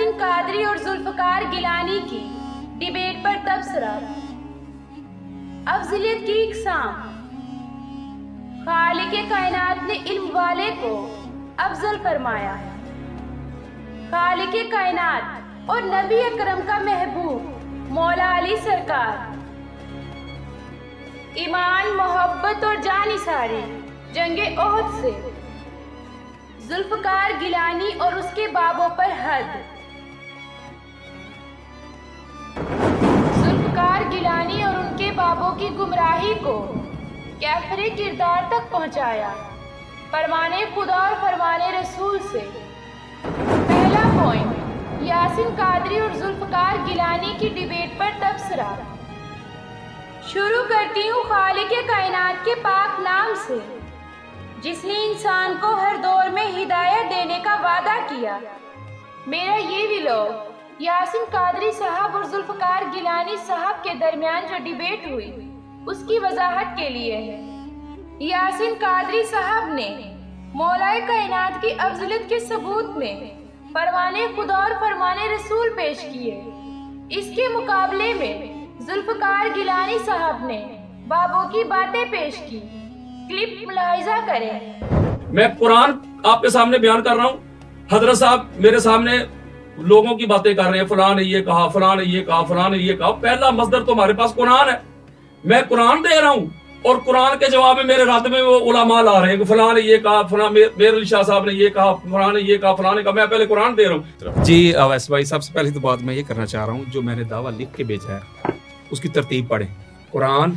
یاسین قادری اور ذوالفقار گیلانی کی ڈیبیٹ پر تبصرہ۔ افضلیت کی اقسام۔ خالق کائنات نے علم والے کو افضل فرمایا ہے۔ خالق کائنات اور نبی اکرم کا محبوب مولا علی سرکار ایمان، محبت اور جان نثاری جنگ احد سے ذوالفقار گیلانی اور اس کے بابوں پر حد۔ ذوالفقار گیلانی اور ان کے بابوں کی گمراہی کو کیفر کردار تک پہنچایا، فرمان خدا اور فرمان رسول سے۔ پہلا پوائنٹ، یاسین قادری اور ذوالفقار گیلانی کی ڈیبیٹ پر تبصرہ۔ شروع کرتی ہوں خالق کائنات کے پاک نام سے، جس نے انسان کو ہر دور میں ہدایت دینے کا وعدہ کیا۔ میرا یہ ویلاگ یاسین قادری صاحب اور ذوالفقار گیلانی صاحب کے درمیان جو ڈیبیٹ ہوئی اس کی وضاحت کے لیے ہے۔ یاسین قادری صاحب نے مولا کائنات کی افضلیت کے ثبوت میں فرمان خدا اور فرمان رسول پیش کیے۔ اس کے مقابلے میں ذوالفقار گیلانی صاحب نے بابوں کی باتیں پیش کی۔ کلپ ملاحظہ کریں۔ میں قرآن آپ کے سامنے بیان کر رہا ہوں، حضرت صاحب میرے سامنے لوگوں کی باتیں کر رہے ہیں، فلاں نے یہ کہا، فلاں نے یہ کہا، فلاں نے یہ کہا۔ پہلا مصدر تو ہمارے پاس قرآن ہے، میں قرآن دے رہا ہوں اور قرآن کے جواب میں میرے رد میں وہ علماء لا رہے ہیں کہ فلاں نے یہ کہا، فلاں میر علی شاہ صاحب نے یہ کہا، فلاں نے یہ کہا، فلاں نے کہا۔ میں پہلے قرآن دے رہا ہوں۔ جی اویس بھائی، سب سے پہلی تو بات میں یہ کرنا چاہ رہا ہوں، جو میں نے دعویٰ لکھ کے بھیجا ہے اس کی ترتیب پڑھیں۔ قرآن،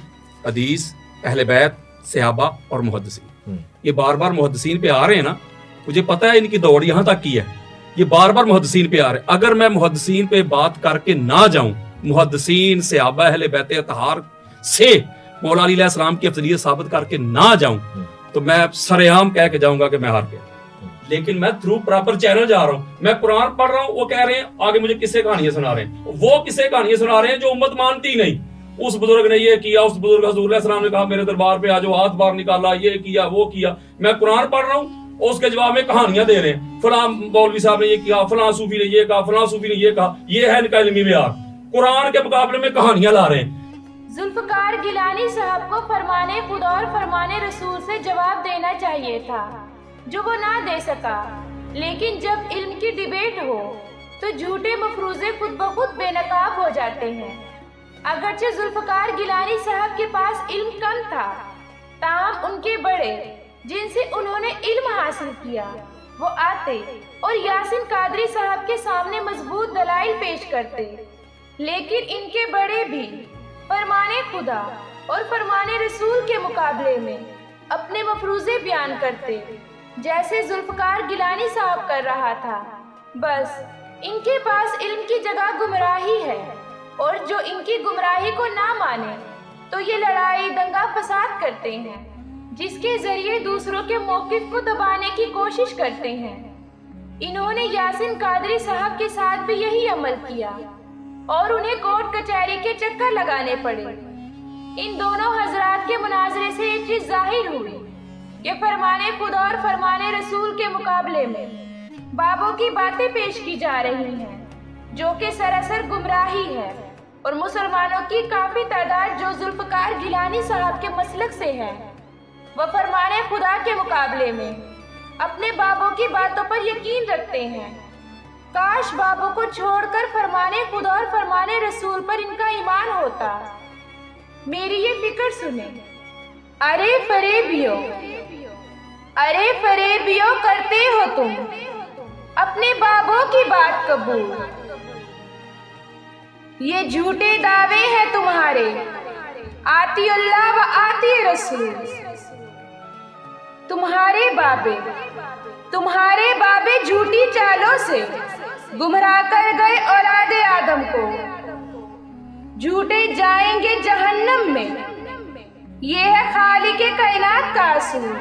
حدیث، اہل بیت، صحابہ اور محدثین۔ یہ بار بار محدثین پہ آ رہے ہیں نا، مجھے پتہ ہے ان کی دوڑ یہاں تک کی ہے، یہ بار بار محدثین پہ آ رہے ہیں۔ اگر میں محدثین پہ بات کر کے نہ جاؤں، محدثین، صحابہ، اہل بیت اطہار سے مولا علی علیہ السلام کی افضلیت ثابت کر کے نہ جاؤں تو میں سرعام کہہ کے جاؤں گا کہ میں ہار گیا۔ لیکن میں تھرو پراپر چینل جا رہا ہوں، میں قرآن پڑھ رہا ہوں، وہ کہہ رہے ہیں آگے مجھے قصے کہانیاں سنا رہے ہیں، وہ قصے کہانیاں سنا رہے ہیں جو امت مانتی نہیں۔ اس بزرگ نے یہ کیا، اس بزرگ حضور علیہ السلام نے کہا میرے دربار پہ آجو، ہاتھ باہر نکالا، یہ کیا وہ کیا۔ میں قرآن پڑھ رہا ہوں اور اس کے جواب میں کہانیاں دے رہے ہیں، فلاں مولوی صاحب نے یہ کیا، فلاں صوفی نے یہ کہا، فلاں صوفی نے یہ کہا۔ یہ ہے ان کا علمی معیار، قرآن کے مقابلے میں کہانیاں لا رہے ہیں۔ ذوالفقار گیلانی صاحب کو فرمان خدا اور فرمان رسول سے جواب دینا چاہیے تھا، جو وہ نہ دے سکا۔ لیکن جب علم کی ڈیبیٹ ہو تو جھوٹے مفروضے خود بخود بے نقاب ہو جاتے ہیں۔ اگرچہ ذوالفقار گیلانی صاحب کے پاس علم کم تھا، تاہم ان کے بڑے جن سے انہوں نے علم حاصل کیا وہ آتے اور یاسین قادری صاحب کے سامنے مضبوط دلائل پیش کرتے۔ لیکن ان کے بڑے بھی فرمان خدا اور فرمان رسول کے مقابلے میں اپنے مفروضے بیان کرتے، جیسے ذوالفقار گیلانی صاحب کر رہا تھا۔ بس ان کے پاس علم کی جگہ گمراہی ہے، اور جو ان کی گمراہی کو نہ مانے تو یہ لڑائی، دنگا فساد کرتے ہیں، جس کے ذریعے دوسروں کے موقف کو دبانے کی کوشش کرتے ہیں۔ انہوں نے یاسین قادری صاحب کے ساتھ بھی یہی عمل کیا اور انہیں کورٹ کچہری کے چکر لگانے پڑے۔ ان دونوں حضرات کے مناظرے سے ایک چیز ظاہر ہوئی کہ فرمان خدا اور فرمان رسول کے مقابلے میں بابوں کی باتیں پیش کی جا رہی ہیں، جو کہ سراسر گمراہی ہے، اور مسلمانوں کی کافی تعداد جو ذوالفقار گیلانی صاحب کے مسلک سے ہے، وہ فرمان خدا کے مقابلے میں اپنے بابوں کی باتوں پر یقین رکھتے ہیں۔ کاش بابوں کو چھوڑ کر فرمان خدا اور فرمان رسول پر ان کا ایمان ہوتا۔ میری یہ فکر سنیں۔ ارے فریبیو، ارے فریبیو، کرتے ہو تم اپنے بابوں کی بات قبول؟ یہ جھوٹے دعوے ہیں تمہارے، آتی اللہ و آتی رسول۔ تمہارے بابے جھوٹی چالوں سے گمراہ کر گئے اولاد آدم کو، جھوٹے جائیں گے جہنم میں، یہ ہے خالق کائنات کا اصول۔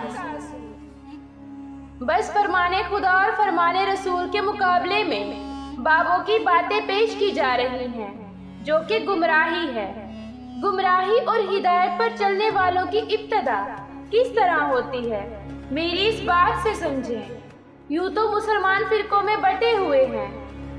بس فرمان خدا اور فرمان رسول کے مقابلے میں بابوں کی باتیں پیش کی جا رہی ہیں، جو کہ گمراہی ہے۔ گمراہی اور ہدایت پر چلنے والوں کی ابتدا کس طرح ہوتی ہے، میری اس بات سے سمجھیں۔ یوں تو مسلمان فرقوں میں بٹے ہوئے ہیں،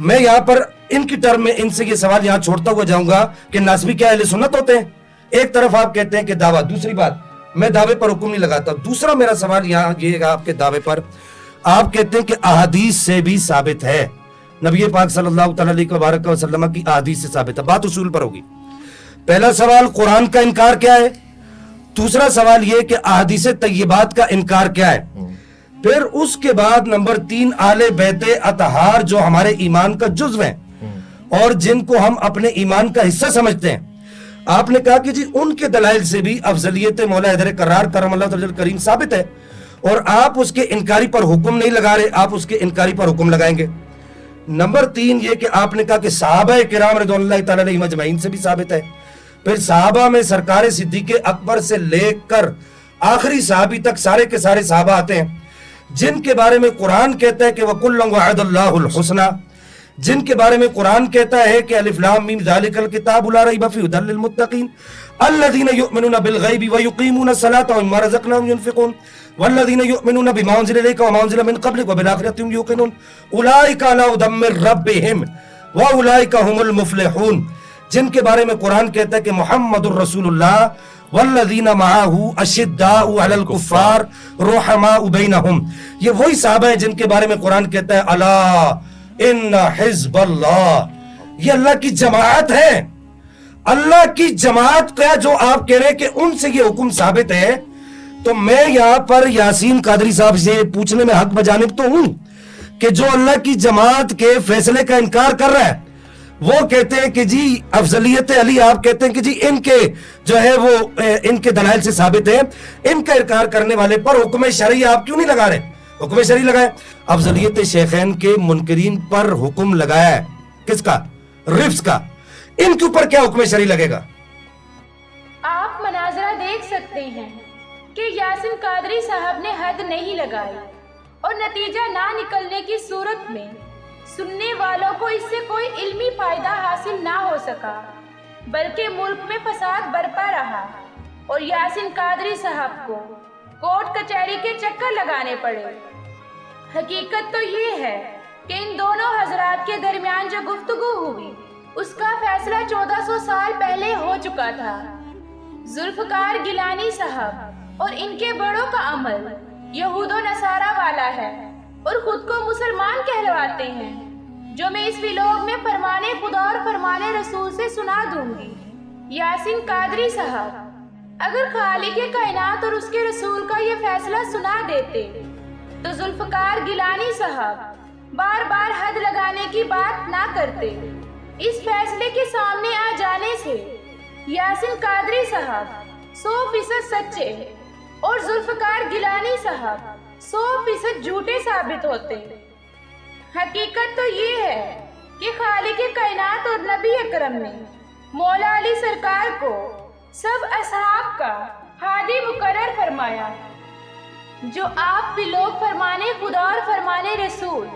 میں یہاں پر ان کی ٹرم میں ان سے یہ سوال یہاں چھوڑتا ہوا جاؤں گا کہ ناسبی کیا اہل سنت ہوتے ہیں؟ ایک طرف آپ کہتے ہیں کہ دعویٰ، دوسری بات میں دعوے پر حکم نہیں لگاتا. دوسرا میرا سوال یہاں یہ ہے آپ کے دعوے پر آپ کہتے ہیں کہ احادیث سے بھی ثابت ہے، نبی پاک صلی اللہ تعالی علیہ وسلم کی احادیث سے ثابت ہے. بات اصول پر ہوگی. پہلا سوال قرآن کا انکار کیا ہے، دوسرا سوال یہ کہ احادیث طیبات کا انکار کیا ہے. پھر اس کے بعد نمبر 3 اہل بیت اطہار جو ہمارے ایمان کا جزو ہیں اور جن کو ہم اپنے ایمان کا حصہ سمجھتے ہیں. آپ نے کہا کہ جی ان کے دلائل سے بھی افضلیت مولا حیدر کرار کرم اللہ تعالی کریم ثابت ہے، اور آپ اس کے انکاری پر حکم نہیں لگا رہے، آپ اس کے انکاری پر حکم لگائیں گے. نمبر 3 یہ کہ آپ نے کہا کہ صحابہ کرام رضوان اللہ تعالی علیہم اجمعین سے بھی ثابت ہے. پھر صحابہ میں سرکار صدیق اکبر سے لے کر آخری صحابی تک سارے کے سارے صحابہ آتے ہیں جن کے بارے میں قرآن کہتا ہے کہ وَكُلًّا وَعَدَ اللَّهُ الْحُسْنَى، جن کے بارے میں قرآن کہتا ہے کہ الف لام میم ذالک الکتاب لا ریب فیہ ھدی للمتقین الذین یؤمنون بالغیب ویقیمون الصلاۃ ومما رزقناہم ینفقون والذین یؤمنون بما انزل الیک وما انزل من قبلک وبالآخرۃ هم یوقنون اولئک علی ھدی من ربہم واولئک هم المفلحون، جن کے بارے میں قرآن کہتا ہے کہ محمد الرسول اللہ والذین معہ اشداء علی الکفار رحماء بینہم، یہ وہی صحابہ ہیں جن کے بارے میں قرآن کہتا ہے الا ان حزب اللہ، یہ اللہ کی جماعت ہے. اللہ کی جماعت کا جو آپ کہہ رہے ہیں کہ ان سے یہ حکم ثابت ہے، تو میں یہاں پر یاسین قادری صاحب سے پوچھنے میں حق بجانب تو ہوں کہ جو اللہ کی جماعت کے فیصلے کا انکار کر رہا ہے وہ کہتے ہیں کہ جی افضلیت علی، آپ کہتے ہیں کہ جی ان کے جو ہے وہ ان کے دلائل سے ثابت ہے، ان کا انکار کرنے والے پر حکم شرعی آپ کیوں نہیں لگا رہے؟ حکم شرعی لگائے. افضلیت شیخین کے منکرین پر حکم لگایا ہے، کس کا؟ رفض کا. ان کے اوپر کیا حکم شرعی لگے گا؟ آپ مناظرہ دیکھ سکتے ہیں کہ یاسین قادری صاحب نے حد نہیں لگائی، اور نتیجہ نہ نکلنے کی صورت میں سننے والوں کو اس سے کوئی علمی فائدہ حاصل نہ ہو سکا، بلکہ ملک میں فساد برپا رہا اور یاسین قادری صاحب کو کورٹ کچہری کے چکر لگانے پڑے. حقیقت تو یہ ہے کہ ان دونوں حضرات کے درمیان جو گفتگو ہوئی اس کا فیصلہ 1400 سال پہلے ہو چکا تھا. ذوالفقار گیلانی صاحب اور ان کے بڑوں کا عمل یہود و نصارہ والا ہے اور خود کو مسلمان کہلواتے ہیں، جو میں اس ویلوگ میں فرمان خدا اور فرمان رسول سے سنا دوں گی. یاسین قادری صاحب اگر خالق کائنات اور اس کے رسول کا یہ فیصلہ سنا دیتے تو ذوالفقار گیلانی صاحب بار بار حد لگانے کی بات نہ کرتے. اس فیصلے کے سامنے آ جانے سے یاسین قادری صاحب 100% سچے اور ذوالفقار گیلانی صاحب 100% جھوٹے ثابت ہوتے. حقیقت تو یہ ہے کہ خالق کائنات اور نبی اکرم نے مولا علی سرکار کو سب اصحاب کا ہادی مقرر فرمایا، جو آپ بھی لوگ فرمانے خدا اور فرمانے رسول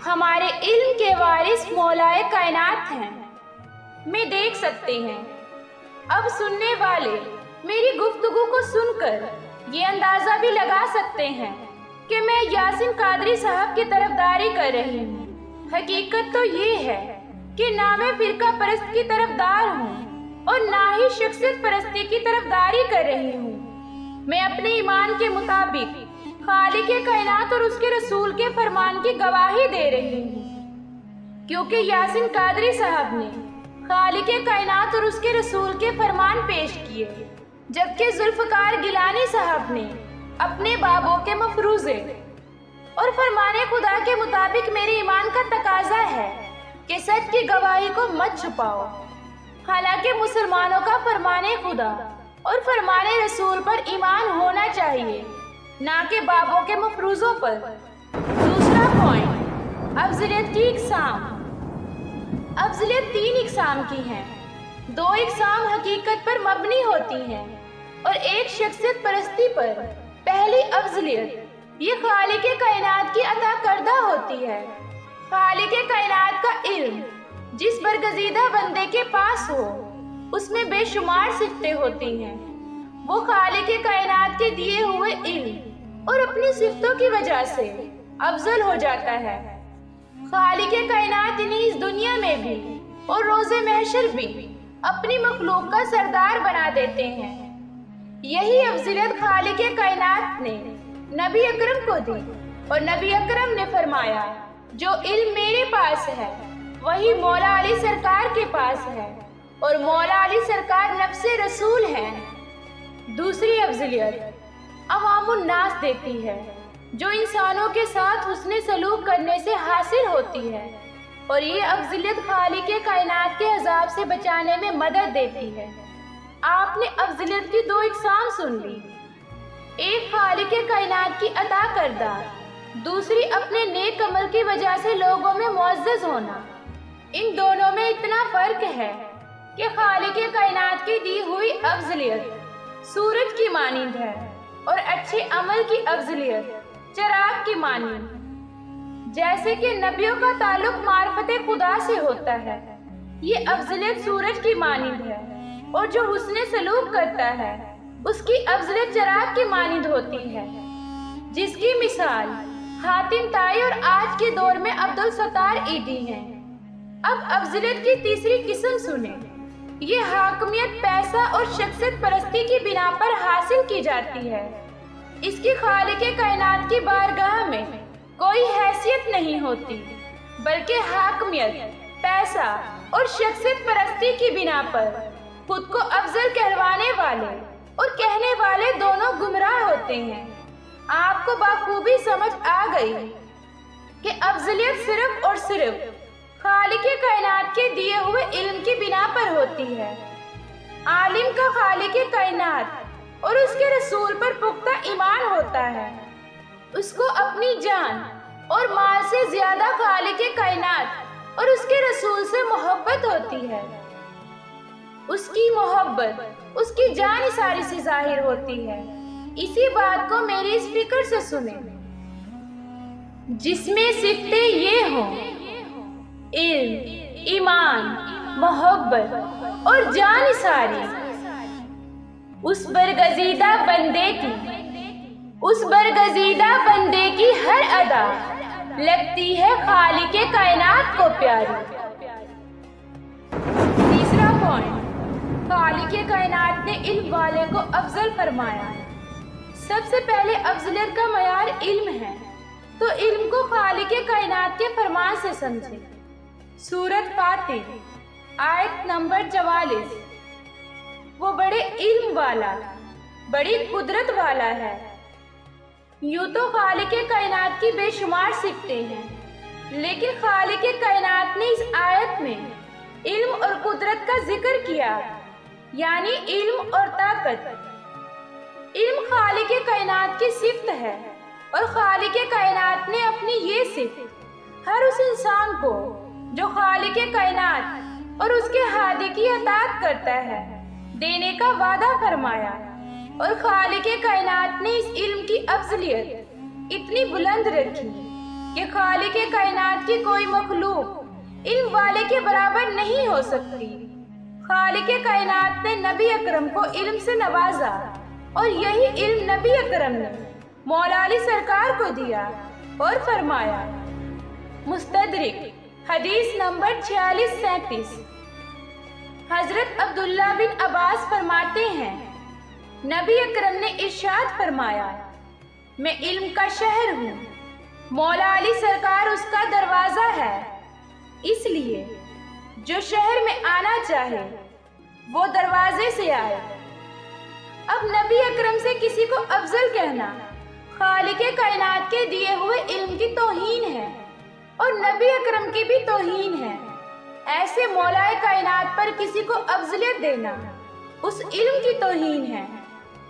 ہمارے علم کے وارث مولائے کائنات ہیں. میں دیکھ سکتے ہیں اب سننے والے میری گفتگو کو سن کر یہ اندازہ بھی لگا سکتے ہیں کہ میں یاسین قادری صاحب کی طرفداری کر رہی ہوں. حقیقت تو یہ ہے کہ نہ میں فرقہ پرست کی طرفدار ہوں اور نہ ہی شخصیت پرستی کی طرفداری کر رہی ہوں. میں اپنے ایمان کے مطابق خالق کائنات اور اس کے رسول کے فرمان کی گواہی دے رہی ہوں، کیونکہ یاسین قادری صاحب نے خالق کائنات اور اس کے رسول کے فرمان پیش کیے، جبکہ ذوالفقار گیلانی صاحب نے اپنے بابوں کے مفروضے اور فرمان خدا کے مطابق میرے ایمان کا تقاضا ہے کہ سچ کی گواہی کو مت چھپاؤ. حالانکہ مسلمانوں کا فرمان خدا اور فرمان رسول پر ایمان ہونا چاہیے، نہ کہ بابوں کے مفروضوں پر. دوسرا پوائنٹ، افضلیت کی اقسام. افضلیت 3 اقسام کی ہیں. 2 اقسام حقیقت پر مبنی ہوتی ہیں اور ایک شخصیت پرستی پر. پہلی افضلیت یہ خالق کائنات کی عطا کردہ ہوتی ہے. خالق کائنات کا علم جس برگزیدہ بندے کے پاس ہو اس میں بے شمار صفتیں ہوتی ہیں. وہ خالق کائنات کے دیے ہوئے علم اور اپنی صفتوں کی وجہ سے افضل ہو جاتا ہے. خالق کائنات انہیں اس دنیا میں بھی اور روز محشر بھی اپنی مخلوق کا سردار بنا دیتے ہیں۔ یہی افضلیت خالق کائنات نے نبی اکرم کو دی، اور نبی اکرم نے فرمایا جو علم میرے پاس ہے وہی مولا علی سرکار کے پاس ہے، اور مولا علی سرکار نفس رسول ہیں۔ دوسری افضلیت عوام الناس دیتی ہے، جو انسانوں کے ساتھ حسن سلوک کرنے سے حاصل ہوتی ہے، اور یہ افضلیت خالق کائنات کے عذاب سے بچانے میں مدد دیتی ہے۔ آپ نے افضلیت کی 2 اقسام سن لی، ایک خالق کائنات کی عطا کردہ، دوسری اپنے نیک عمل کی وجہ سے لوگوں میں معزز ہونا۔ ان دونوں میں اتنا فرق ہے کہ خالق کائنات کی دی ہوئی افضلیت سورج کی مانند ہے، اور اچھے عمل کی افضلیت چراغ کی مانند۔ جیسے کہ نبیوں کا تعلق معرفت خدا سے ہوتا ہے، یہ افضلیت سورج کی مانند ہے، اور جو حسن سلوک کرتا ہے اس کی افضلیت چراغ کی مانند ہوتی ہے، جس کی مثال حاتم طائی اور آج کے دور میں عبدالستار ایدی ہیں۔ اب افضلیت کی تیسری قسم سنیں، یہ حاکمیت پیسہ اور شخصیت پرستی کی بنا پر حاصل کی جاتی ہے۔ اس کی خالق کائنات کی بارگاہ میں کوئی حیثیت نہیں ہوتی، بلکہ حاکمیت پیسہ اور شخصیت پرستی کی بنا پر خود کو افضل کہلوانے والے اور کہنے والے دونوں گمراہ ہوتے ہیں۔ آپ کو بخوبی سمجھ آ گئی کہ افضلیت صرف اور صرف خالق کائنات کے دیے ہوئے علم کی بنا پر ہوتی ہے۔ عالم کا خالق کائنات اور اس کے رسول پر پختہ ایمان ہوتا ہے، اس کو اپنی جان اور مال سے زیادہ خالق کائنات اور اس کے رسول سے محبت ہوتی ہے۔ اس کی محبت اس کی جان نثاری سے ظاہر ہوتی ہے۔ اسی بات کو میری اس فکر سے سنیں، جس میں صفتیں یہ ہوں: علم، ایمان، محبت اور جان نثاری، اس برگزیدہ بندے کی ہر ادا لگتی ہے خالق کائنات کو پیاری۔ تیسرا پوائنٹ، خالق کائنات نے علم والے کو افضل فرمایا۔ سب سے پہلے افضلیت کا معیار علم ہے، تو علم کو خالق کائنات کے فرمان سے سمجھے۔ سورۃ فاتر آیت نمبر 44، وہ بڑے علم والا، بڑی قدرت والا ہے۔ یوں تو خالق کائنات کی بے شمار صفتیں ہیں، لیکن خالق کائنات نے اس آیت میں علم اور قدرت کا ذکر کیا، یعنی علم اور طاقت۔ علم خالق کائنات کی صفت ہے، اور خالق کائنات نے اپنی یہ صفت ہر اس انسان کو جو خالق کائنات اور اس کے ہادی کی اطاعت کرتا ہے دینے کا وعدہ فرمایا۔ اور خالق کائنات نے اس علم کی افضلیت اتنی بلند رکھی کہ خالق کائنات کی کوئی مخلوق علم والے کے برابر نہیں ہو سکتی۔ خالق کائنات نے نبی اکرم کو علم سے نوازا، اور یہی علم نبی اکرم نے مولا علی سرکار کو دیا اور فرمایا۔ مستدرک حدیث نمبر 4637، حضرت عبداللہ بن عباس فرماتے ہیں، نبی اکرم نے ارشاد فرمایا، میں علم کا شہر ہوں، مولا علی سرکار اس کا دروازہ ہے، اس لیے جو شہر میں آنا چاہے وہ دروازے سے آئے۔ اب نبی اکرم سے کسی کو افضل کہنا خالق کائنات کے دیے ہوئے علم کی توہین ہے، اور نبی اکرم کی بھی توہین ہے۔ ایسے مولا کائنات پر کسی کو افضلیت دینا اس علم کی توہین ہے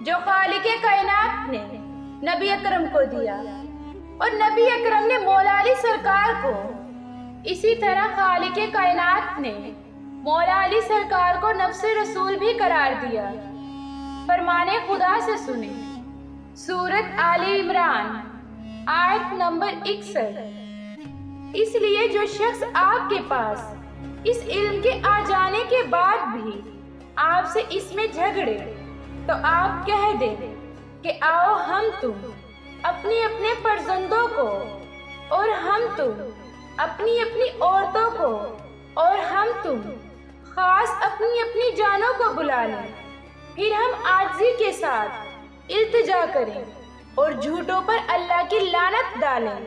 جو خالق کائنات نے نبی اکرم کو دیا، اور نبی اکرم نے مولا علی سرکار کو، اسی طرح خالق کائنات نے مولا علی سرکار کو نفس رسول بھی قرار دیا۔ فرمان خدا سے سنیں، سورۃ آل عمران آیت نمبر 61، اس لیے جو شخص آپ کے پاس اس علم کے آ جانے کے بعد بھی آپ سے اس میں جھگڑے تو آپ کہہ دیں کہ آؤ ہم تم اپنے اپنے فرزندوں کو اور ہم تم اپنی اپنی عورتوں کو اور ہم تم خاص اپنی اپنی جانوں کو بلا لیں، پھر ہم عاجزی کے ساتھ التجا کریں اور جھوٹوں پر اللہ کی لعنت ڈالیں۔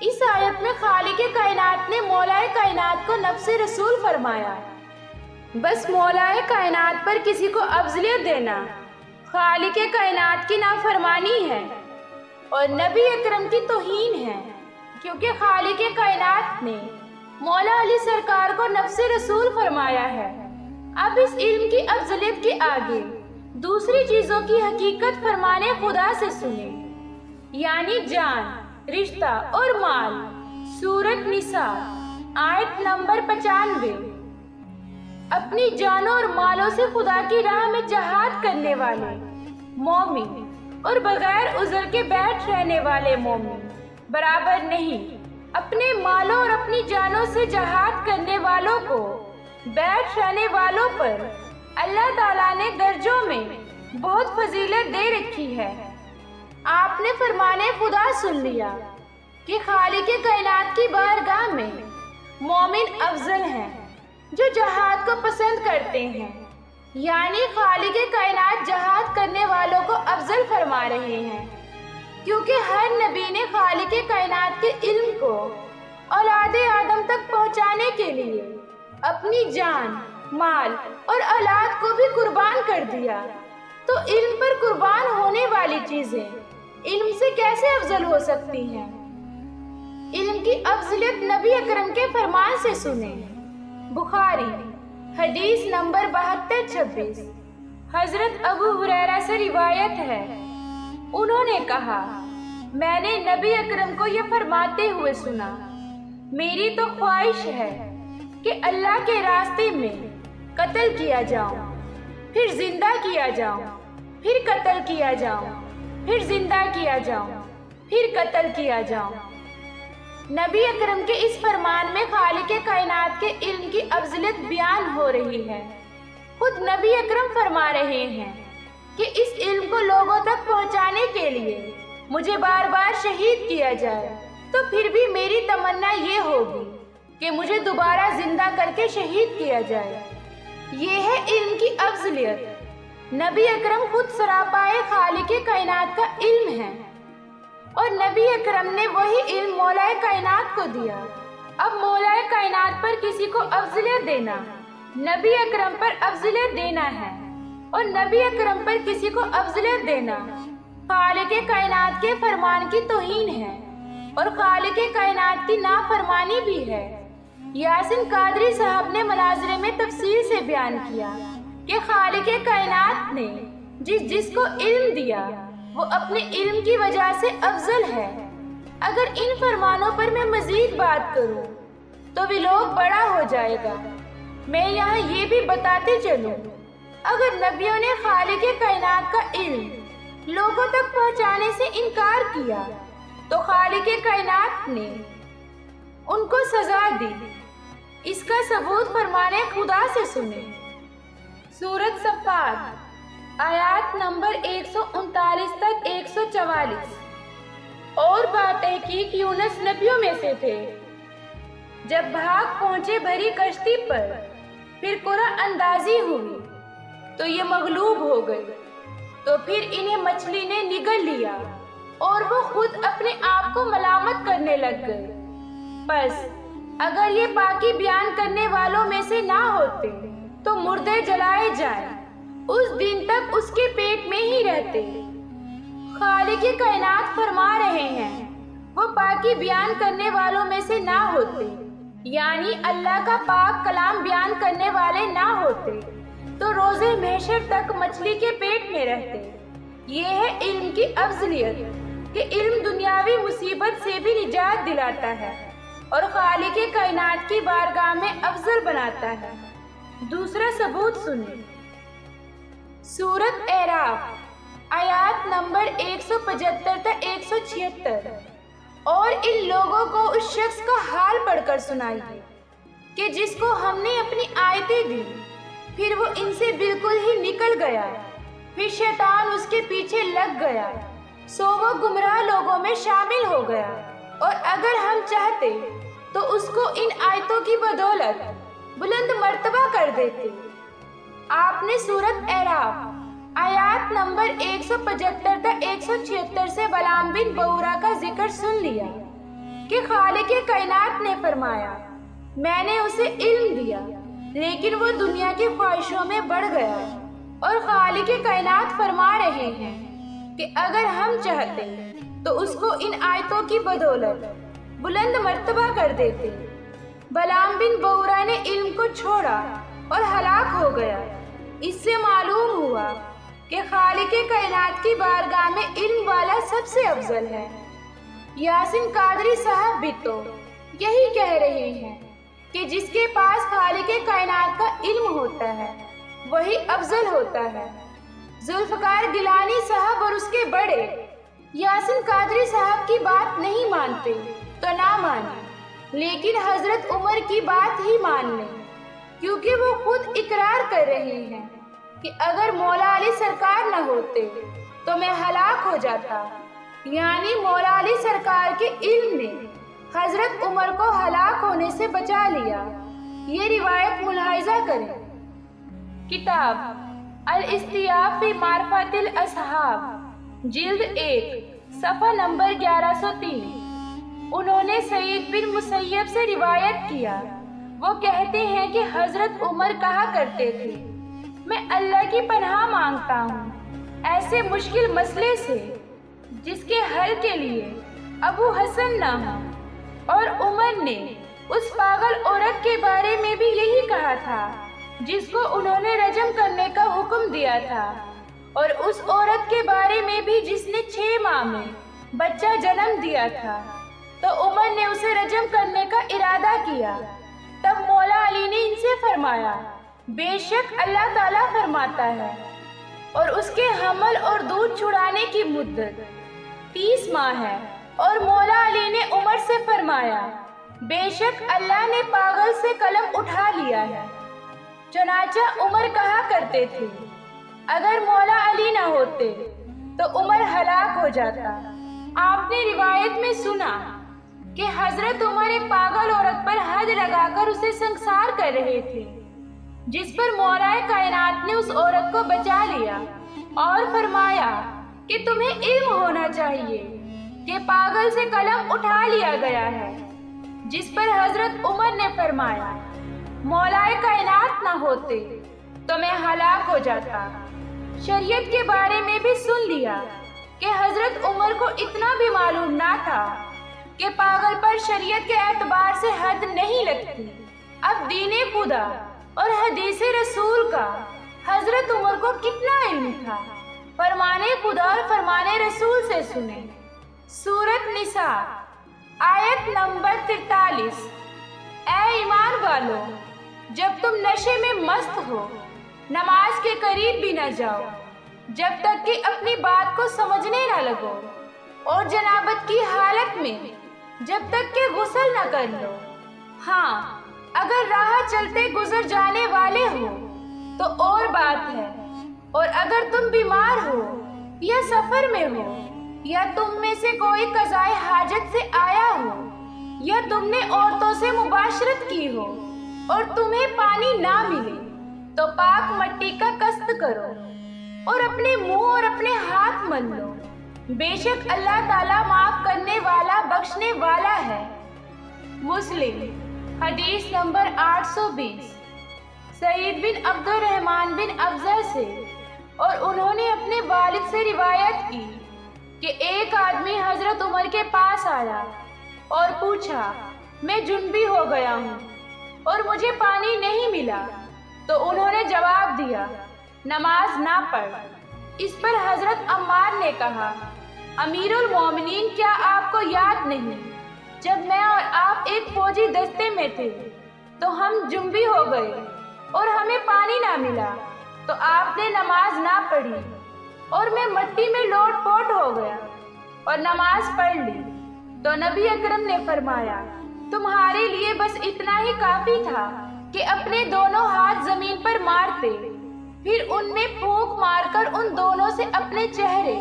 اس آیت میں خالق کائنات نے مولا کائنات کو نفس رسول فرمایا۔ بس مولا کائنات پر کسی کو افضلیت دینا خالق کائنات کی نافرمانی ہے اور نبی اکرم کی توہین ہے، کیونکہ خالق کائنات نے مولا علی سرکار کو نفس رسول فرمایا ہے۔ اب اس علم کی افضلیت کے آگے دوسری چیزوں کی حقیقت فرمانے خدا سے سنیں، یعنی جان، رشتہ اور مال۔ سورۃ نساء آیت نمبر 95۔ اپنی جانوں اور مالوں سے خدا کی راہ میں جہاد کرنے والے مومن اور بغیر عذر کے بیٹھ رہنے والے مومن برابر نہیں۔ اپنے مالوں اور اپنی جانوں سے جہاد کرنے والوں کو بیٹھ رہنے والوں پر اللہ تعالیٰ نے درجوں میں بہت فضیلت دے رکھی ہے۔ آپ نے فرمانے خدا سن لیا کہ خالق کائنات کی بارگاہ میں مومن افضل ہیں جو جہاد کو پسند کرتے ہیں، یعنی خالق کائنات جہاد کرنے والوں کو افضل فرما رہے ہیں، کیونکہ ہر نبی نے خالق کائنات کے علم کو اولاد آدم تک پہنچانے کے لیے اپنی جان، مال اور اولاد کو بھی قربان کر دیا۔ تو علم پر قربان ہونے والی چیزیں علم سے کیسے افضل ہو سکتی ہیں؟ علم کی افضلیت نبی اکرم کے فرمان سے سنیں۔ بخاری حدیث نمبر 7226، حضرت ابو ہریرہ سے روایت ہے، انہوں نے کہا میں نے نبی اکرم کو یہ فرماتے ہوئے سنا، میری تو خواہش ہے کہ اللہ کے راستے میں قتل کیا جاؤں، پھر زندہ کیا جاؤں، پھر قتل کیا جاؤں، پھر زندہ کیا جاؤں، پھر قتل کیا جاؤں۔ نبی اکرم کے اس فرمان میں خالق کائنات کے علم کی افضلیت بیان ہو رہی ہے۔ خود نبی اکرم فرما رہے ہیں کہ اس علم کو لوگوں تک پہنچانے کے لیے مجھے بار بار شہید کیا جائے تو پھر بھی میری تمنا یہ ہوگی کہ مجھے دوبارہ زندہ کر کے شہید کیا جائے۔ یہ ہے علم کی افضلیت۔ نبی اکرم خود سراپائے خالق کائنات کا علم ہے اور نبی اکرم نے وہی علم مولا کائنات کو دیا۔ اب مولا کائنات پر کسی کو افضلیت دینا نبی اکرم پر افضلیت دینا ہے، اور نبی اکرم پر کسی کو افضلیت دینا خالق کائنات کے فرمان کی توہین ہے اور خالق کائنات کی نافرمانی بھی ہے۔ یاسین قادری صاحب نے مناظرے میں تفصیل سے بیان کیا کہ خالق کائنات نے جس کو علم دیا وہ اپنے علم کی وجہ سے افضل ہے۔ اگر ان فرمانوں پر میں مزید بات کروں تو ویلوگ بڑا ہو جائے گا۔ میں یہاں یہ بھی بتاتے چلوں، اگر نبیوں نے خالق کائنات کا علم لوگوں تک پہنچانے سے انکار کیا تو خالق کائنات نے ان کو سزا دی۔ اس کا ثبوت فرمانے خدا سے سنیں۔ سورۃ صفات آیات نمبر 139 تک 144۔ اور باتحقیق یونس نبیوں میں سے تھے، جب بھاگ پہنچے بھری کشتی پر پھر قرعہ اندازی ہوئی تو یہ مغلوب ہو گئے، تو پھر انہیں مچھلی نے نگل لیا اور وہ خود اپنے آپ کو ملامت کرنے لگ گئے۔ بس اگر یہ باقی بیان کرنے والوں میں سے نہ ہوتے تو مردے جلائے جائیں، اس دن تک اس کے پیٹ میں ہی رہتے۔ خالق کائنات فرما رہے ہیں وہ باقی بیان کرنے والوں میں سے نہ ہوتے، یعنی اللہ کا پاک کلام بیان کرنے والے نہ ہوتے تو روز محشر تک مچھلی کے پیٹ میں رہتے۔ یہ ہے علم کی افضلیت کہ علم دنیاوی مصیبت سے بھی نجات دلاتا ہے اور خالق کائنات کی بارگاہ میں افضل بناتا ہے۔ دوسرا ثبوت سنیں۔ سورۃ اعراف آیات نمبر 175 تا 176۔ اور ان لوگوں کو اس شخص کا حال پڑھ کر سنائیے کہ جس کو ہم نے اپنی آیتیں دی، پھر وہ ان سے بالکل ہی نکل گیا، پھر شیطان اس کے پیچھے لگ گیا، سو وہ گمراہ لوگوں میں شامل ہو گیا۔ اور اگر ہم چاہتے تو اس کو ان آیتوں کی بدولت بلند مرتبہ کر دیتے۔ آپ نے سورت اعراف آیات نمبر 175 تا 176 سے بلعام بن بورا کا ذکر سن لیا کہ خالق کائنات نے فرمایا میں نے اسے علم دیا لیکن وہ دنیا کی خواہشوں میں بڑھ گیا، اور خالق کائنات فرما رہے ہیں کہ اگر ہم چاہتے تو اس کو ان آیتوں کی بدولت بلند مرتبہ کر دیتے۔ بلعام بن بورا نے علم کو چھوڑا اور ہلاک ہو گیا۔ اس سے معلوم ہوا کہ خالق کائنات کی بارگاہ میں علم والا سب سے افضل ہے۔ یاسین قادری صاحب بھی تو یہی کہہ رہے ہیں کہ جس کے پاس خالق کائنات کا علم ہوتا ہے وہی افضل ہوتا ہے۔ ذوالفقار گیلانی صاحب اور اس کے بڑے یاسین قادری صاحب کی بات نہیں مانتے تو نہ مانیں، لیکن حضرت عمر کی بات ہی مان لیں، کیونکہ وہ خود اقرار کر رہے ہیں کہ اگر مولا علی سرکار نہ ہوتے تو میں ہلاک ہو جاتا، یعنی مولا علی سرکار کے علم نے حضرت عمر کو ہلاک ہونے سے بچا لیا۔ یہ روایت ملاحظہ کریں۔ کتاب الاستیاب فی معرفت الاصحاب جلد 1 صفحہ نمبر 1103۔ انہوں نے سعید بن مسیب سے روایت کیا، وہ کہتے ہیں کہ حضرت عمر کہا کرتے تھے میں اللہ کی پناہ مانگتا ہوں ایسے مشکل مسئلے سے جس کے حل کے لیے ابو حسن نہ ہو۔ اور عمر نے اس پاگل عورت کے بارے میں بھی یہی کہا تھا جس کو انہوں نے رجم کرنے کا حکم دیا تھا، اور اس عورت کے بارے میں بھی جس نے 6 ماہ میں بچہ جنم دیا تھا، تو عمر نے اسے رجم کرنے کا ارادہ کیا۔ تب مولا علی نے ان سے فرمایا بے شک اللہ تعالیٰ فرماتا ہے اور اس کے حمل اور دودھ چھڑانے کی مدت 30 ماہ ہے، اور مولا علی نے عمر سے فرمایا بے شک اللہ نے پاگل سے قلم اٹھا لیا ہے۔ چنانچہ عمر کہا کرتے تھے اگر مولا علی نہ ہوتے تو عمر ہلاک ہو جاتا۔ آپ نے روایت میں سنا کہ حضرت عمر ایک پاگل عورت پر حد لگا کر اسے سنسار کر رہے تھے، جس پر مولا کائنات نے اس عورت کو بچا لیا اور فرمایا کہ تمہیں علم ہونا چاہیے کہ پاگل سے قلم اٹھا لیا گیا ہے، جس پر حضرت عمر نے فرمایا مولا کائنات نہ ہوتے تو میں ہلاک ہو جاتا۔ شریعت کے بارے میں بھی سن لیا کہ حضرت عمر کو اتنا بھی معلوم نہ تھا کہ پاگل پر شریعت کے اعتبار سے حد نہیں لگتی۔ اب دین خدا اور حدیث رسول کا حضرت عمر کو کتنا علم تھا، فرمانے خدا اور فرمانے رسول سے سنیں۔ سورت نساء آیت نمبر 43۔ اے ایمان والو، جب تم نشے میں مست ہو نماز کے قریب بھی نہ جاؤ جب تک کہ اپنی بات کو سمجھنے نہ لگو، اور جنابت کی حالت میں جب تک کہ غسل نہ کر لو۔ ہاں، اگر راہ چلتے گزر جانے والے ہو تو اور بات ہے، اور اگر تم بیمار ہو یا سفر میں ہو یا تم میں سے کوئی قضائے حاجت سے آیا ہو یا تم نے عورتوں سے مباشرت کی ہو اور تمہیں پانی نہ ملے تو پاک مٹی کا قصد کرو اور اپنے منہ اور اپنے ہاتھ مل لو، بے شک اللہ تعالیٰ معاف کرنے والا بخشنے والا ہے۔ مسلم حدیث نمبر 820۔ سعید بن عبد الرحمن بن افضل سے، اور انہوں نے اپنے والد سے روایت کی کہ ایک آدمی حضرت عمر کے پاس آیا اور پوچھا میں جنبی ہو گیا ہوں اور مجھے پانی نہیں ملا، تو انہوں نے جواب دیا نماز نہ پڑھ۔ اس پر حضرت عمار نے کہا امیر المومنین، کیا آپ کو یاد نہیں جب میں اور آپ ایک فوجی دستے میں تھے تو ہم جنبی ہو گئے اور ہمیں پانی نہ ملا تو آپ نے نماز نہ پڑھی اور میں مٹی میں لوٹ پوٹ ہو گیا اور نماز پڑھ لی، تو نبی اکرم نے فرمایا تمہارے لیے بس اتنا ہی کافی تھا کہ اپنے دونوں ہاتھ زمین پر مارتے، پھر ان میں پھونک مار کر ان دونوں سے اپنے چہرے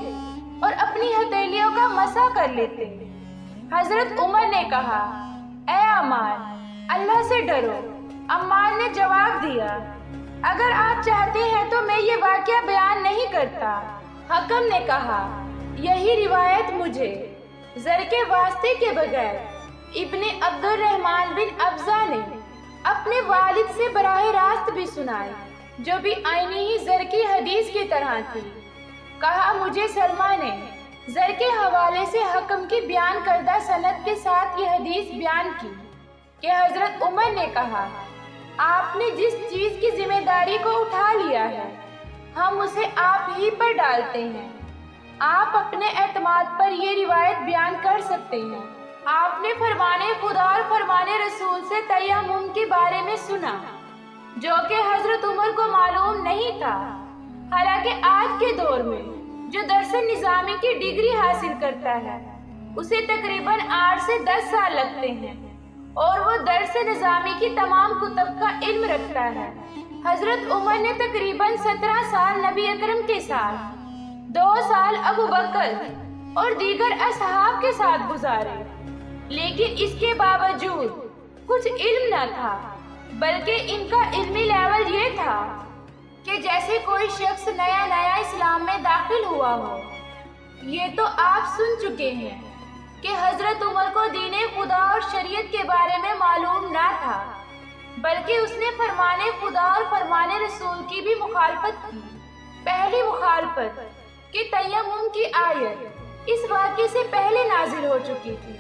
اور اپنی ہتھیلیوں کا مسح کر لیتے۔ حضرت عمر نے کہا اے عمار اللہ سے ڈرو۔ عمار نے جواب دیا اگر آپ چاہتے ہیں تو میں یہ واقعہ بیان نہیں کرتا۔ حکم نے کہا یہی روایت مجھے زر کے واسطے کے بغیر ابن عبد الرحمن بن ابزا نے اپنے والد سے براہ راست بھی سنائی، جو بھی آئینی ہی زر کی حدیث کی طرح تھی۔ کہا مجھے سلمہ نے زر کے حوالے سے حکم کی بیان کردہ سند کے ساتھ یہ حدیث بیان کی کہ حضرت عمر نے کہا آپ نے جس چیز کی ذمہ داری کو اٹھا لیا ہے ہم اسے آپ ہی پر ڈالتے ہیں۔ آپ اپنے اعتماد پر یہ روایت بیان کر سکتے ہیں۔ آپ نے فرمان خدا اور فرمان رسول سے تیمم کے بارے میں سنا، جو کہ حضرت عمر کو معلوم نہیں تھا، حالانکہ آج کے دور میں جو درس نظامی کی ڈگری حاصل کرتا ہے اسے تقریباً 8 سے 10 سال لگتے ہیں اور وہ درس نظامی کی تمام کتب کا علم رکھتا ہے۔ حضرت عمر نے تقریباً 17 سال نبی اکرم کے ساتھ، 2 سال ابو بکر اور دیگر اصحاب کے ساتھ گزارے، لیکن اس کے باوجود کچھ علم نہ تھا، بلکہ ان کا علمی لیول یہ تھا کہ جیسے کوئی شخص نیا اسلام میں داخل ہوا ہو۔ یہ تو آپ سن چکے ہیں کہ حضرت عمر کو دین خدا اور شریعت کے بارے میں معلوم نہ تھا، بلکہ اس نے فرمان خدا اور فرمان رسول کی بھی مخالفت کی۔ پہلی مخالفت کہ تیمم کی آیت اس واقعے سے پہلے نازل ہو چکی تھی،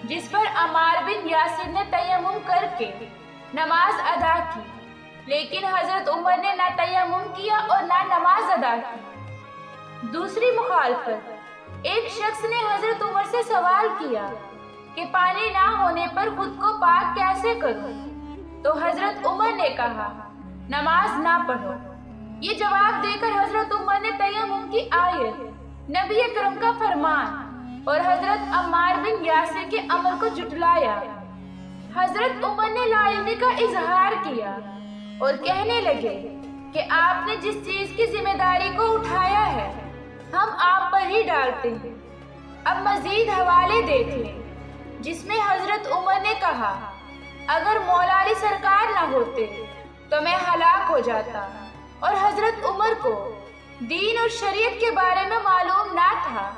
جس پر عمار بن یاسر نے تیمم کر کے نماز ادا کی، لیکن حضرت عمر نے نہ تیمم کیا اور نہ نماز ادا کی۔ دوسری مخالفت، ایک شخص نے حضرت عمر سے سوال کیا کہ پانی نہ ہونے پر خود کو پاک کیسے کروں، تو حضرت عمر نے کہا نماز نہ پڑھو۔ یہ جواب دے کر حضرت عمر نے تیمم کی آیت، نبی اکرم کا فرمان اور حضرت عمار بن یاسر کے امر کو جھٹلایا۔ حضرت عمر نے لا علمی کا اظہار کیا اور کہنے لگے کہ آپ نے جس چیز کی ذمہ داری کو اٹھایا ہے ہم آپ پر ہی ڈالتے ہیں۔ اب مزید حوالے دیکھ لیں، جس میں حضرت عمر نے کہا اگر مولا علی سرکار نہ ہوتے تو میں ہلاک ہو جاتا، اور حضرت عمر کو دین اور شریعت کے بارے میں معلوم نہ تھا۔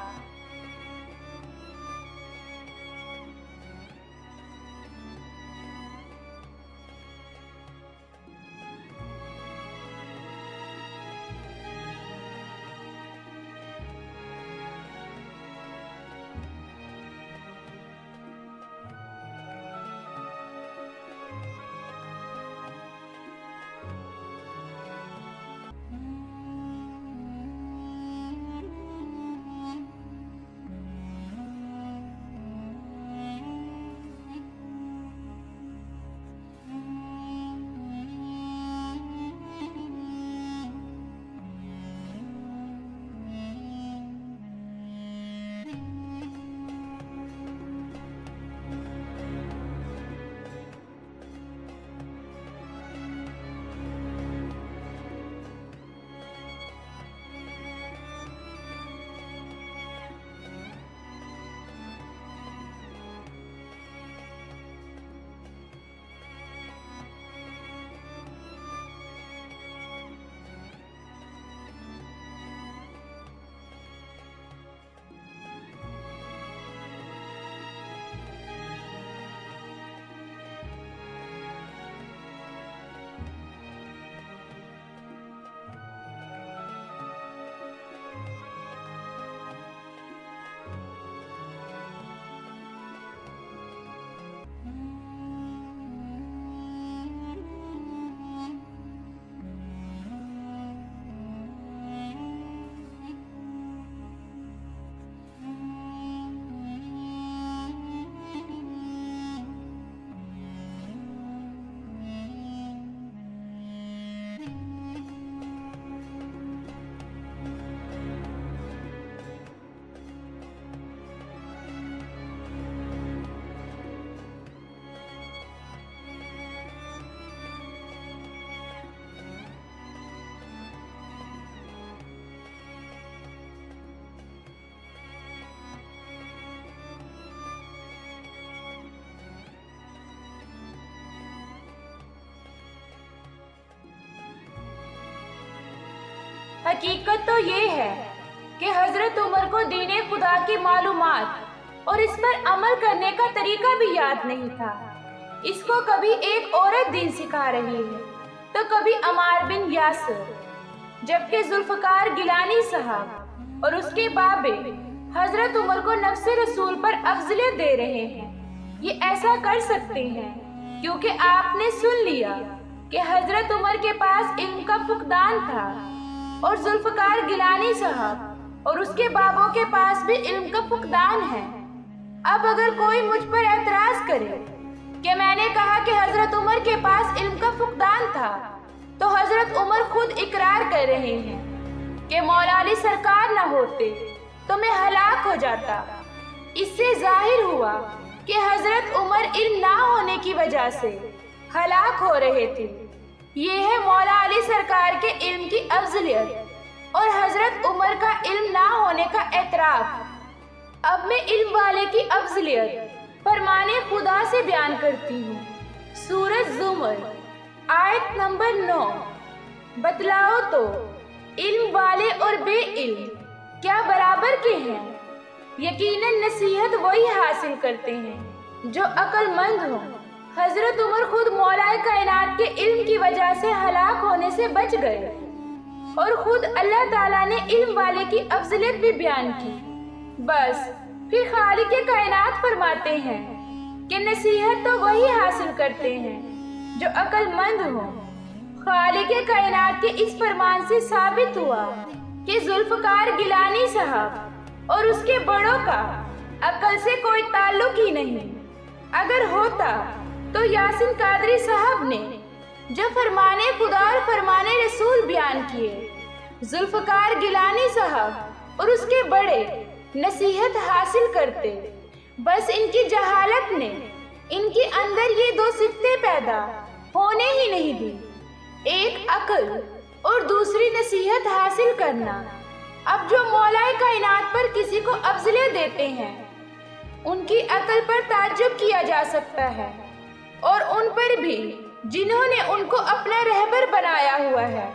حقیقت تو یہ ہے کہ حضرت عمر کو دین خدا کی معلومات اور اس پر عمل کرنے کا طریقہ بھی یاد نہیں تھا۔ اس کو کبھی ایک عورت دین سکھا رہی ہے تو کبھی عمار بن یاسر، جبکہ ذوالفقار گیلانی صاحب اور اس کے بابے حضرت عمر کو نفس رسول پر افضلیت دے رہے ہیں۔ یہ ایسا کر سکتے ہیں کیونکہ آپ نے سن لیا کہ حضرت عمر کے پاس علم کا فقدان تھا اور ذوالفقار گیلانی صاحب اور اس کے بابوں کے پاس بھی علم کا فقدان ہے۔ اب اگر کوئی مجھ پر اعتراض کرے کہ میں نے کہا کہ حضرت عمر کے پاس علم کا فقدان تھا، تو حضرت عمر خود اقرار کر رہے ہیں کہ مولا علی سرکار نہ ہوتے تو میں ہلاک ہو جاتا۔ اس سے ظاہر ہوا کہ حضرت عمر علم نہ ہونے کی وجہ سے ہلاک ہو رہے تھے۔ یہ ہے مولا علی سرکار کے علم کی افضلیت اور حضرت عمر کا علم نہ ہونے کا اعتراف۔ اب میں علم والے کی افضلیت فرمان خدا سے بیان کرتی ہوں۔ سورۃ زمر آیت نمبر 9، بتلاؤ تو علم والے اور بے علم کیا برابر کے ہیں؟ یقیناً نصیحت وہی حاصل کرتے ہیں جو عقل مند ہوں۔ حضرت عمر خود مولا کائنات کے علم کی وجہ سے ہلاک ہونے سے بچ گئے اور خود اللہ تعالیٰ نے علم والے کی افضلیت بھی بیان کی۔ بس پھر خالق کائنات فرماتے ہیں کہ نصیحت تو وہی حاصل کرتے ہیں جو عقل مند ہوں۔ خالق کائنات کے اس فرمان سے ثابت ہوا کہ ذوالفقار گیلانی صاحب اور اس کے بڑوں کا عقل سے کوئی تعلق ہی نہیں۔ اگر ہوتا تو یاسین قادری صاحب نے جو فرمان خدا اور فرمان رسول بیان کیے، ذوالفقار گیلانی صاحب اور اس کے بڑے نصیحت حاصل کرتے۔ بس ان کی جہالت نے ان کے اندر یہ دو صفتیں پیدا ہونے ہی نہیں دی، ایک عقل اور دوسری نصیحت حاصل کرنا۔ اب جو مولا کائنات پر کسی کو افضلیت دیتے ہیں، ان کی عقل پر تعجب کیا جا سکتا ہے، اور ان پر بھی جنہوں نے ان کو اپنا رہبر بنایا ہوا ہے۔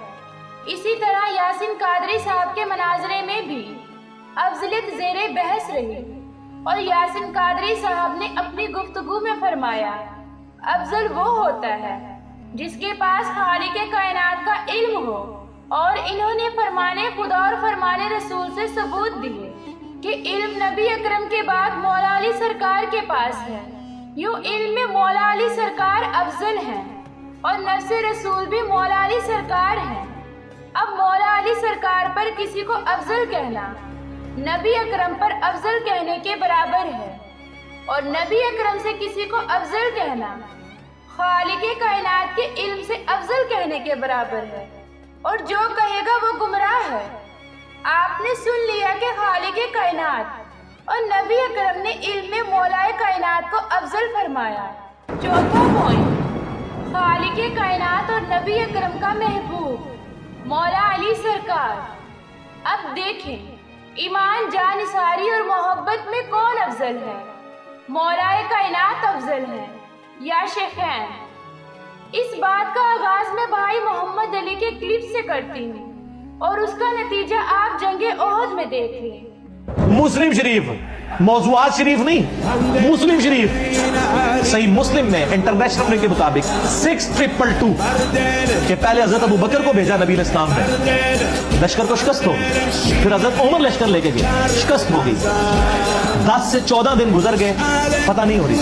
اسی طرح یاسین قادری صاحب کے مناظرے میں بھی افضلیت زیر بحث رہی، اور یاسین قادری صاحب نے اپنی گفتگو میں فرمایا، افضل وہ ہوتا ہے جس کے پاس خالق کائنات کا علم ہو، اور انہوں نے فرمان خدا اور فرمان رسول سے ثبوت دیے کہ علم نبی اکرم کے بعد مولا علی سرکار کے پاس ہے۔ یوں علم میں مولا علی سرکار افضل ہیں اور نفس رسول بھی مولا علی سرکار ہیں۔ اب مولا علی سرکار پر کسی کو افضل کہنا نبی اکرم پر افضل کہنے کے برابر ہے، اور نبی اکرم سے کسی کو افضل کہنا خالق کائنات کے علم سے افضل کہنے کے برابر ہے، اور جو کہے گا وہ گمراہ ہے۔ آپ نے سن لیا کہ خالق کائنات اور نبی اکرم نے علم میں مولا کائنات کو افضل فرمایا۔ چوتھا پوائنٹ، خالق کائنات اور نبی اکرم کا محبوب مولا علی سرکار۔ اب دیکھیں ایمان، جانثاری اور محبت میں کون افضل ہے؟ مولا کائنات افضل ہے یا شیخین؟ اس بات کا آغاز میں بھائی محمد علی کے کلپ سے کرتی ہوں، اور اس کا نتیجہ آپ جنگ احد میں دیکھ لیں۔ مسلم شریف، موضوعات شریف نہیں، مسلم شریف صحیح مسلم میں انٹرنیشنل کے مطابق 6222 کہ پہلے حضرت ابو بکر کو بھیجا نبی علیہ السلام نے، لشکر کو شکست ہو گئی، پھر حضرت عمر لشکر لے کے گیا، شکست ہو گئی، 10 سے 14 دن گزر گئے، پتہ نہیں ہو رہی،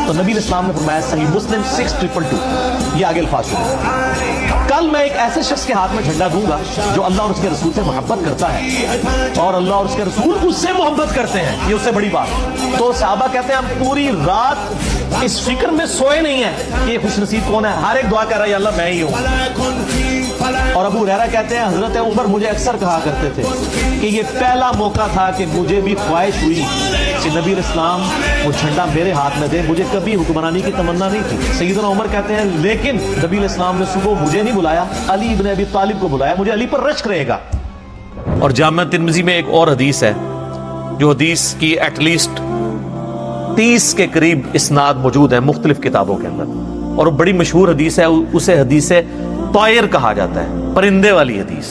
تو نبی علیہ السلام نے فرمایا صحیح مسلم 6222، یہ آگے الفاظ ہوئے۔ کل میں ایک ایسے شخص کے ہاتھ میں جھنڈا دوں گا جو اللہ اور اس کے رسول سے محبت کرتا ہے، اور اللہ اور اس کے رسول اس سے محبت کرتے ہیں، یہ اس سے بڑی بات۔ تو صحابہ کہتے ہیں ہم پوری رات اس فکر میں سوئے نہیں ہیں کہ یہ خوش نصیب کون ہے، ہر ایک دعا کر رہا ہے یا اللہ میں ہی ہوں۔ اور ابو ہریرہ کہتے ہیں حضرت عمر مجھے اکثر کہا کرتے تھے کہ یہ پہلا موقع تھا کہ مجھے بھی خواہش ہوئی کہ نبی علیہ السلام وہ جھنڈا میرے ہاتھ میں دے، مجھے کبھی حکمرانی کی تمنا نہیں تھی۔ سیدنا عمر کہتے ہیں لیکن نبی علیہ السلام نے صبح مجھے نہیں بلایا، علی ابن ابی طالب کو بلایا، مجھے علی پر رشک رہے گا۔ اور جامع ترمذی میں ایک اور حدیث ہے جو حدیث کی ایٹ لیسٹ 30 کے قریب اسناد موجود ہیں مختلف کتابوں کے اندر، اور بڑی مشہور حدیث ہے، اسے حدیث طائر کہا جاتا ہے، پرندے والی حدیث۔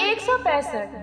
165।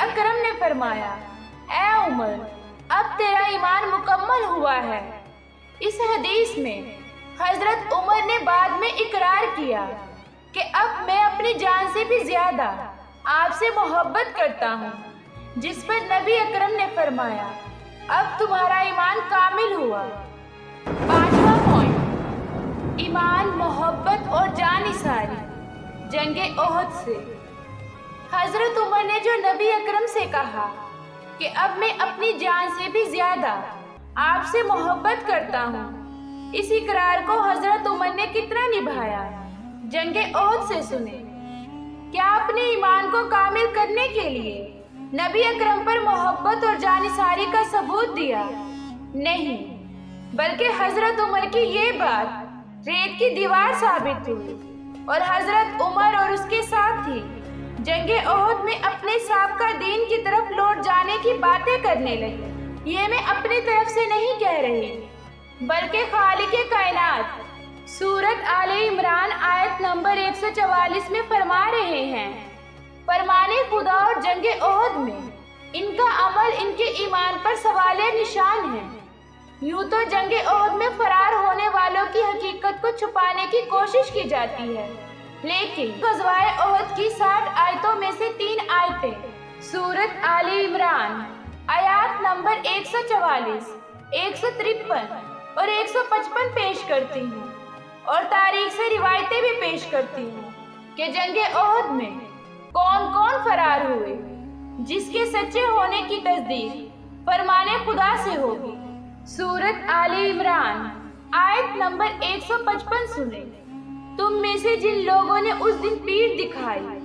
اکرم نے فرمایا اے عمر اب تیرا ایمان مکمل ہوا ہے۔ اس حدیث میں حضرت عمر نے بعد میں اقرار کیا کہ اب میں اپنی جان سے بھی زیادہ آپ سے محبت کرتا ہوں، جس پر نبی اکرم نے فرمایا اب تمہارا ایمان کامل ہوا۔ 5واں پوائنٹ، ایمان، محبت اور جانثاری جنگ احد سے۔ حضرت عمر نے جو نبی اکرم سے کہا کہ اب میں اپنی جان سے بھی زیادہ آپ سے محبت کرتا ہوں، اس اقرار کو حضرت عمر نے کتنا نبھایا جنگ احد سے سنے۔ کیا اپنے ایمان کو کامل کرنے کے لیے نبی اکرم پر محبت اور جانثاری کا ثبوت دیا؟ نہیں، بلکہ حضرت عمر کی یہ بات ریت کی دیوار ثابت ہوئی اور حضرت عمر اور اس کے ساتھی جنگ احد میں اپنے سابقہ دین کی طرف لوٹ جانے کی باتیں کرنے لگے۔ یہ میں اپنی طرف سے نہیں کہہ رہی، بلکہ خالق کائنات سورت آل عمران آیت نمبر 144 میں فرما رہے ہیں، فرمانے خدا اور جنگ احد میں ان کا عمل ان کے ایمان پر سوال نشان ہے۔ یوں تو جنگ احد میں فرار ہونے والوں کی حقیقت کو چھپانے کی کوشش کی جاتی ہے، لیکن غزوہ احد کی 60 آیتوں میں سے 3 آیتیں سورت آل عمران آیات نمبر 144، 153 اور 155 پیش کرتی ہوں، اور تاریخ سے روایتیں بھی پیش کرتی ہوں کہ جنگ احد میں کون کون فرار ہوئے، جس کے سچے ہونے کی تصدیق فرمانے خدا سے ہوگی۔ سورت آل عمران آیت نمبر 155 سنیں، تم میں سے جن لوگوں نے اس دن پیٹھ دکھائی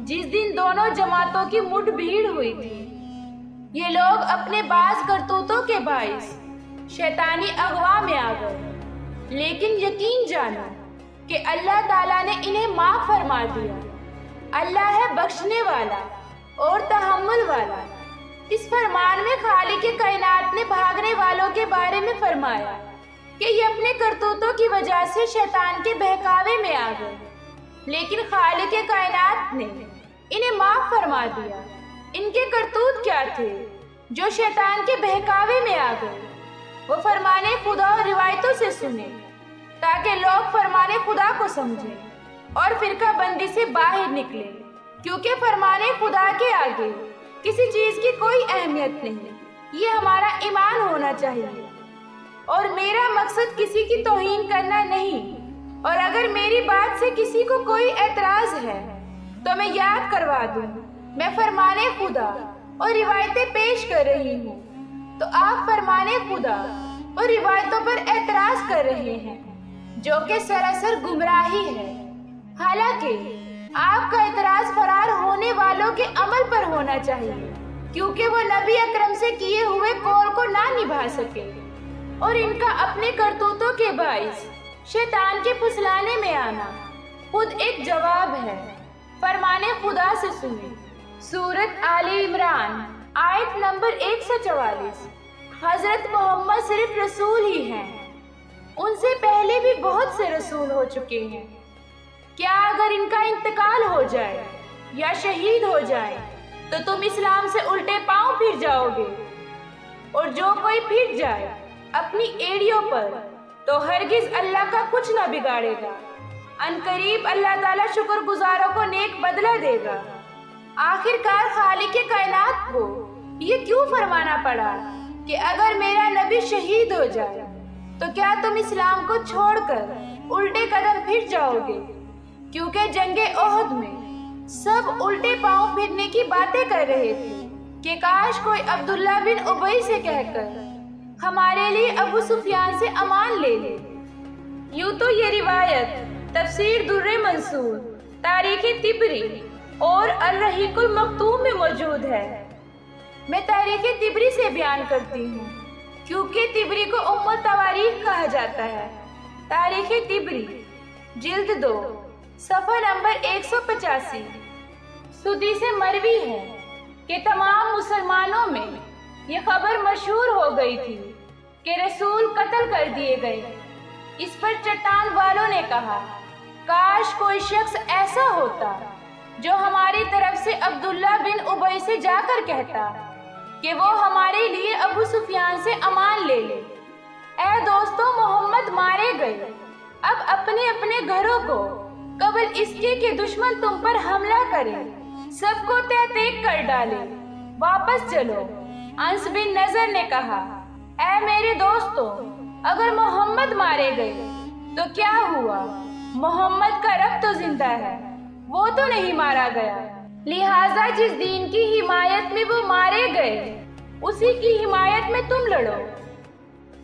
جس دن دونوں جماعتوں کی مٹھ بھیڑ ہوئی تھی، یہ لوگ اپنے بعض کرتوتوں کے باعث شیطانی اغوا میں آ گئے، لیکن یقین جانو کہ اللہ تعالیٰ نے انہیں معاف فرما دیا۔ اللہ ہے بخشنے والا اور تحمل والا۔ اس فرمان میں خالق کائنات نے بھاگنے والوں کے بارے میں فرمایا کہ یہ اپنے کرتوتوں کی وجہ سے شیطان کے بہکاوے میں آ گئے، لیکن خالق کائنات نے انہیں معاف فرما دیا۔ ان کے کرتوت کیا تھے جو شیطان کے بہکاوے میں آ گئے؟ وہ فرمانے خدا اور روایتوں سے سنیں تاکہ لوگ فرمانے خدا کو سمجھیں اور فرقہ بندی سے باہر نکلیں، کیونکہ فرمانے خدا کے آگے کسی چیز کی کوئی اہمیت نہیں۔ یہ ہمارا ایمان ہونا چاہیے، اور میرا مقصد کسی کی توہین کرنا نہیں، اور اگر میری بات سے کسی کو کوئی اعتراض ہے تو میں یاد کروا دوں، میں فرمانے خدا اور روایتیں پیش کر رہی ہوں، تو آپ فرمانے خدا اور روایتوں پر اعتراض کر رہے ہیں، جو کہ سراسر گمراہی ہے۔ حالانکہ آپ کا اعتراض فرار ہونے والوں کے عمل پر ہونا چاہیے، کیونکہ وہ نبی اکرم سے کیے ہوئے قول کو نہ نبھا سکے، اور ان کا اپنے کرتوتوں کے باعث شیطان کے پھسلانے میں آنا خود ایک جواب ہے۔ فرمانے خدا سے سنیں، سورت آل عمران آیت نمبر 144۔ حضرت محمد صرف رسول ہی ہیں، ان سے پہلے بھی بہت سے رسول ہو چکے ہیں۔ کیا اگر ان کا انتقال ہو جائے یا شہید ہو جائے تو تم اسلام سے الٹے پاؤں پھر جاؤ گے؟ اور جو کوئی پھر جائے اپنی ایڑیوں پر تو ہرگز اللہ کا کچھ نہ بگاڑے گا۔ عنقریب اللہ تعالیٰ شکر گزاروں کو نیک بدلہ دے گا۔ آخر کار خالق کائنات کو یہ کیوں فرمانا پڑا کہ اگر میرا نبی شہید ہو جائے تو کیا تم اسلام کو چھوڑ کر الٹے قدم پھر جاؤ گے؟ کیونکہ جنگ احد میں سب الٹے پاؤں پھرنے کی باتیں کر رہے تھے کہ کاش کوئی عبداللہ بن ابی سے کہہ کر ہمارے لیے ابو سفیان سے امان لے لے۔ یوں تو یہ روایت تفسیر در منصور، تاریخ طبری اور الرحیق المختوم میں موجود ہے۔ میں تاریخ طبری سے بیان کرتی ہوں کیونکہ طبری کو ام التواریخ کہا جاتا ہے۔ تاریخ طبری جلد 2 صفحہ نمبر 185 سدی سے مروی ہے کہ تمام مسلمانوں میں یہ خبر مشہور ہو گئی تھی کہ رسول قتل کر دیے گئے۔ اس پر چٹان والوں نے کہا کاش کوئی شخص ایسا ہوتا جو ہماری طرف سے عبداللہ بن ابی سے جا کر کہتا کہ وہ ہمارے لیے ابو سفیان سے امان لے لے۔ اے دوستو، محمد مارے گئے، اب اپنے اپنے گھروں کو قبل اس کے کہ دشمن تم پر حملہ کرے سب کو تہ تیک کر ڈالے، واپس چلو۔ انس بن نضر نے کہا، اے میرے دوستو، اگر محمد مارے گئے تو کیا ہوا؟ محمد کا رب تو زندہ ہے، وہ تو نہیں مارا گیا، لہٰذا جس دین کی حمایت میں وہ مارے گئے اسی کی حمایت میں تم لڑو۔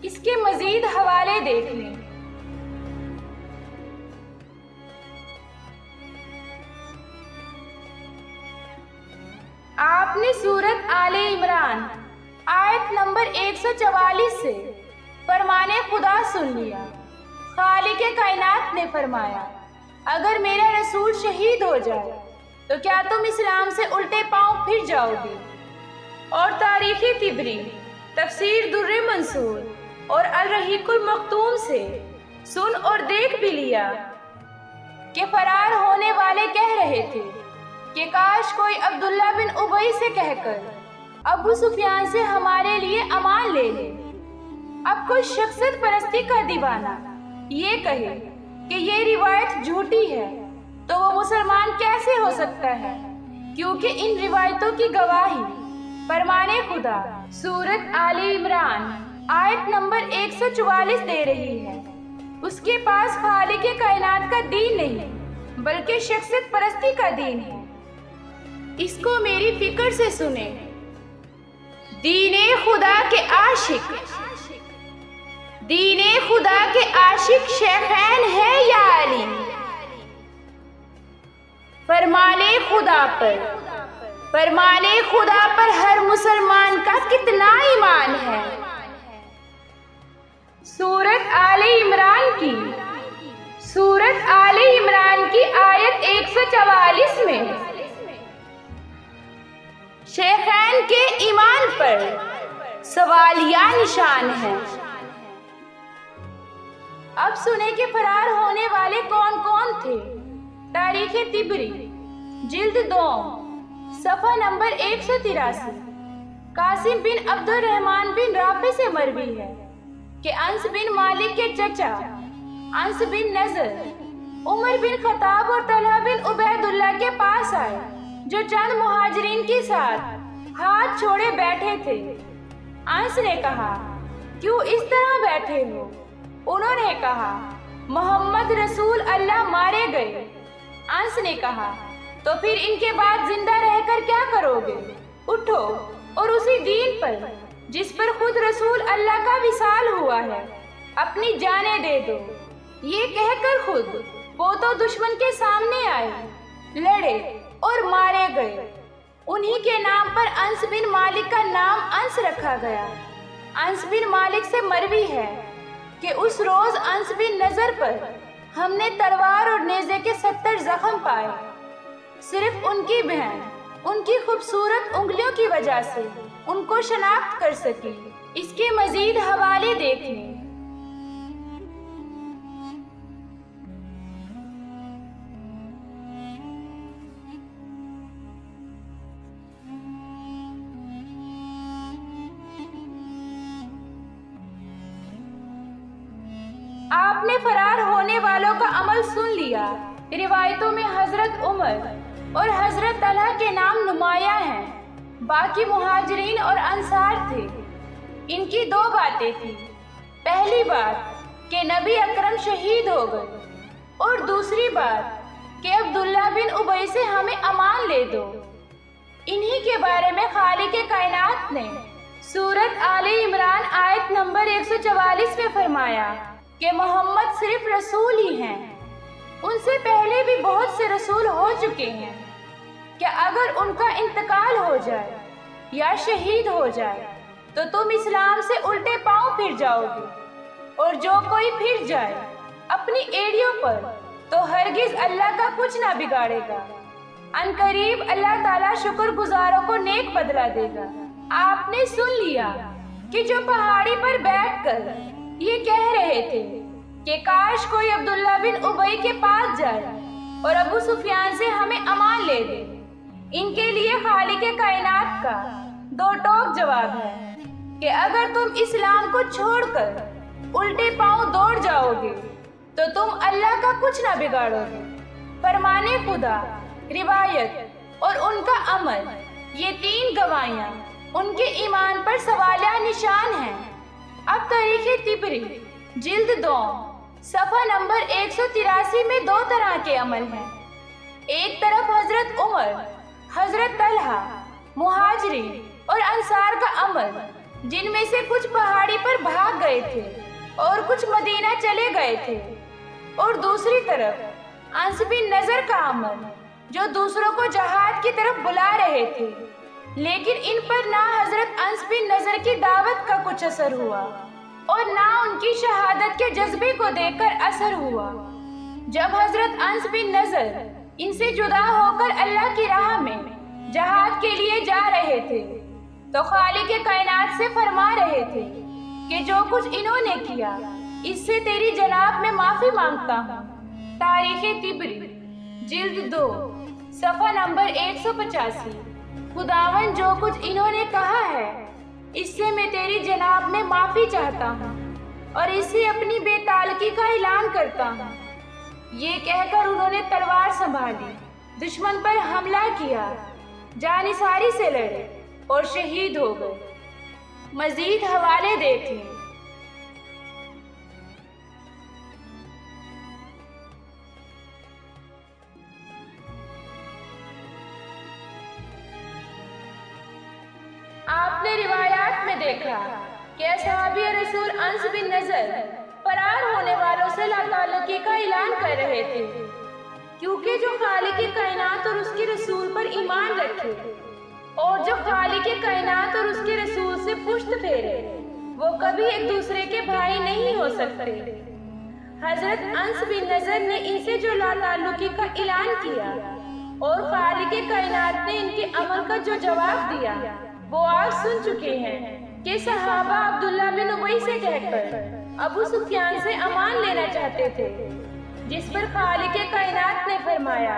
اس کے مزید حوالے دیکھ لیں۔ آپ نے سورت آل عمران آیت نمبر 144 سے فرمان خدا سن لیا۔ خالق کائنات نے فرمایا، اگر میرا رسول شہید ہو جائے تو کیا تم اسلام سے الٹے پاؤں پھر جاؤ گے؟ اور تاریخ طبری، تفسیر در منصور اور الرحیق المختوم سے سن اور دیکھ بھی لیا کہ فرار ہونے والے کہہ رہے تھے کہ کاش کوئی عبداللہ بن ابی سے کہہ کر ابو سفیان سے ہمارے لیے امان لے لے۔ اب کوئی شخصیت پرستی کا دیوانہ یہ کہے کہ یہ روایت جھوٹی ہے تو وہ مسلمان کیسے ہو سکتا ہے؟ کیونکہ ان روایتوں کی گواہی فرمان خدا سورت آل عمران آیت نمبر 144 دے رہی ہے۔ اس کے پاس خالق کائنات کا دین نہیں بلکہ شخصیت پرستی کا دین ہے۔ اس کو میری فکر سے سنیں۔ دین خدا کے عاشق، دین خدا کے عاشق شیخین ہے یا علی؟ فرمانے خدا پر ہر مسلمان کا کتنا ایمان ہے؟ سورت آل عمران کی آیت 144 میں شیخین کے ایمان پر سوالیہ نشان ہے۔ اب سنیں کہ فرار ہونے والے کون کون تھے۔ تاریخ طبری جلد 2 صفحہ نمبر 183۔ قاسم بن عبد الرحمن بن رافع سے مروی ہے کہ انس بن مالک کے چچا انس بن نضر عمر بن خطاب اور طلحہ بن عبید اللہ کے پاس آئے جو چند مہاجرین کے ساتھ ہاتھ چھوڑے بیٹھے تھے۔ انس نے کہا، کیوں اس طرح بیٹھے ہو؟ انہوں نے کہا، محمد رسول اللہ مارے گئے۔ انس نے کہا، تو پھر ان کے بعد زندہ رہ کر کیا کرو گے؟ اٹھو اور اسی دین پر جس پر خود رسول اللہ کا وصال ہوا ہے اپنی جانیں دے دو۔ یہ کہہ کر خود وہ تو دشمن کے سامنے آئے، لڑے اور مارے گئے۔ انہی کے نام پر انس بن مالک کا نام انس رکھا گیا۔ انس بن مالک سے مروی ہے کہ اس روز انس بن نضر پر ہم نے تلوار اور نیزے کے 70 زخم پائے۔ صرف ان کی بہن ان کی خوبصورت انگلیوں کی وجہ سے ان کو شناخت کر سکی۔ اس کے مزید حوالے دیکھ لیں۔ آپ نے فرار ہونے والوں کا عمل سن لیا۔ روایتوں میں حضرت عمر اور حضرت طلحہ کے نام نمایاں ہیں، باقی مہاجرین اور انصار تھے۔ ان کی 2 باتیں تھیں، پہلی بات کہ نبی اکرم شہید ہو گئے، اور دوسری بات کہ عبداللہ بن ابی سے ہمیں امان لے دو۔ انہی کے بارے میں خالق کائنات نے سورت آل عمران آیت نمبر 144 میں فرمایا کہ محمد صرف رسول ہی ہیں، ان سے پہلے بھی بہت سے رسول ہو چکے ہیں، کہ اگر ان کا انتقال ہو جائے یا شہید ہو جائے تو تم اسلام سے الٹے پاؤں پھر جاؤ گے، اور جو کوئی پھر جائے اپنی ایڑیوں پر تو ہرگز اللہ کا کچھ نہ بگاڑے گا۔ عنقریب اللہ تعالیٰ شکر گزاروں کو نیک بدلہ دے گا۔ آپ نے سن لیا کہ جو پہاڑی پر بیٹھ کر یہ کہہ رہے تھے کہ کاش کوئی عبداللہ بن ابی کے پاس جائے اور ابو سفیان سے ہمیں امان لے دے۔ ان کے لیے خالق کائنات کا دو ٹوک جواب ہے کہ اگر تم اسلام کو چھوڑ کر الٹے پاؤں دوڑ جاؤ گے تو تم اللہ کا کچھ نہ بگاڑو گے۔ فرمان خدا، روایت اور ان کا عمل، یہ تین گواہیاں ان کے ایمان پر سوالیہ نشان ہیں۔ اب تاریخ طبری جلد 2 صفحہ نمبر 183 میں دو طرح کے عمل ہیں۔ ایک طرف حضرت عمر، حضرت طلحہ، مہاجرین اور انصار کا عمل، جن میں سے کچھ پہاڑی پر بھاگ گئے تھے اور کچھ مدینہ چلے گئے تھے، اور دوسری طرف انس بن نضر کا عمل، جو دوسروں کو جہاد کی طرف بلا رہے تھے، لیکن ان پر نہ حضرت انس بن نضر کی دعوت کا کچھ اثر ہوا اور نہ ان کی شہادت کے جذبے کو دیکھ کر اثر ہوا۔ جب حضرت انس بن نضر ان سے جدا ہو کر اللہ کی راہ میں جہاد کے لیے جا رہے تھے تو خالق کائنات سے فرما رہے تھے کہ جو کچھ انہوں نے کیا اس سے تیری جناب میں معافی مانگتا ہوں۔ تاریخ طبری جلد 2 صفحہ نمبر 185۔ خداوند جو کچھ انہوں نے کہا ہے اس سے میں تیری جناب میں معافی چاہتا ہوں اور اسے اپنی بے تعلقی کا اعلان کرتا ہوں۔ یہ کہہ کر انہوں نے تلوار سنبھالی، دشمن پر حملہ کیا، جانثاری سے لڑے اور شہید ہو گئے۔ مزید حوالے دیکھیں۔ آپ نے روایات میں دیکھا کہ اصحابی رسول انس بن نضر فرار ہونے والوں سے لا تعلقی کا اعلان کر رہے تھے، کیونکہ جو خالق کائنات اور اس کے رسول پر ایمان رکھے اور جو خالق کائنات اور اس کے رسول سے پشت پھیرے وہ کبھی ایک دوسرے کے بھائی نہیں ہو سکتے۔ حضرت انس بن نضر نے ان سے جو لا تعلقی کا اعلان کیا اور خالق کائنات نے ان کے عمل کا جو جواب دیا وہ آپ سن چکے ہیں کہ صحابہ عبداللہ بن ابی سے کہہ کر ابو سفیان سے امان لینا چاہتے تھے، جس پر خالق کائنات نے فرمایا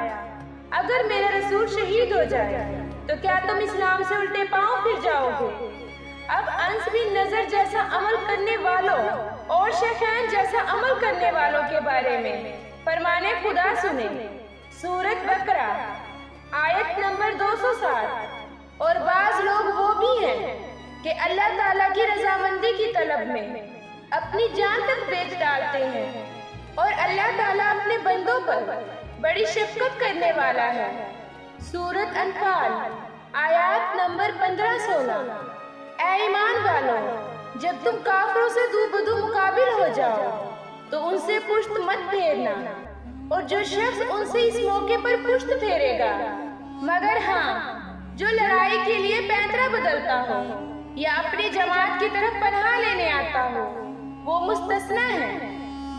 اگر میرا رسول شہید ہو جائے تو کیا تم اسلام سے الٹے پاؤں پھر جاؤ گے؟ اب انس بن نضر جیسا عمل کرنے والوں اور شیخین جیسا عمل کرنے والوں کے بارے میں فرمان خدا سنیں۔ سورۃ بقرہ آیت نمبر 207۔ اور بعض لوگ وہ بھی ہیں کہ اللہ تعالیٰ کی رضامندی کی طلب میں اپنی جان تک بیچ ڈالتے ہیں، اور اللہ تعالیٰ اپنے بندوں پر بڑی شفقت کرنے والا ہے۔ سورۃ انفال آیات نمبر 15-16۔ اے ایمان والوں، جب تم کافروں سے دو بدو مقابل ہو جاؤ تو ان سے پشت مت پھیرنا، اور جو شخص ان سے اس موقع پر پشت پھیرے گا، مگر ہاں جو لڑائی کے لیے پینترا بدلتا ہو یا اپنی جماعت کی طرف پناہ لینے آتا ہو، وہ مستثنیٰ ہے۔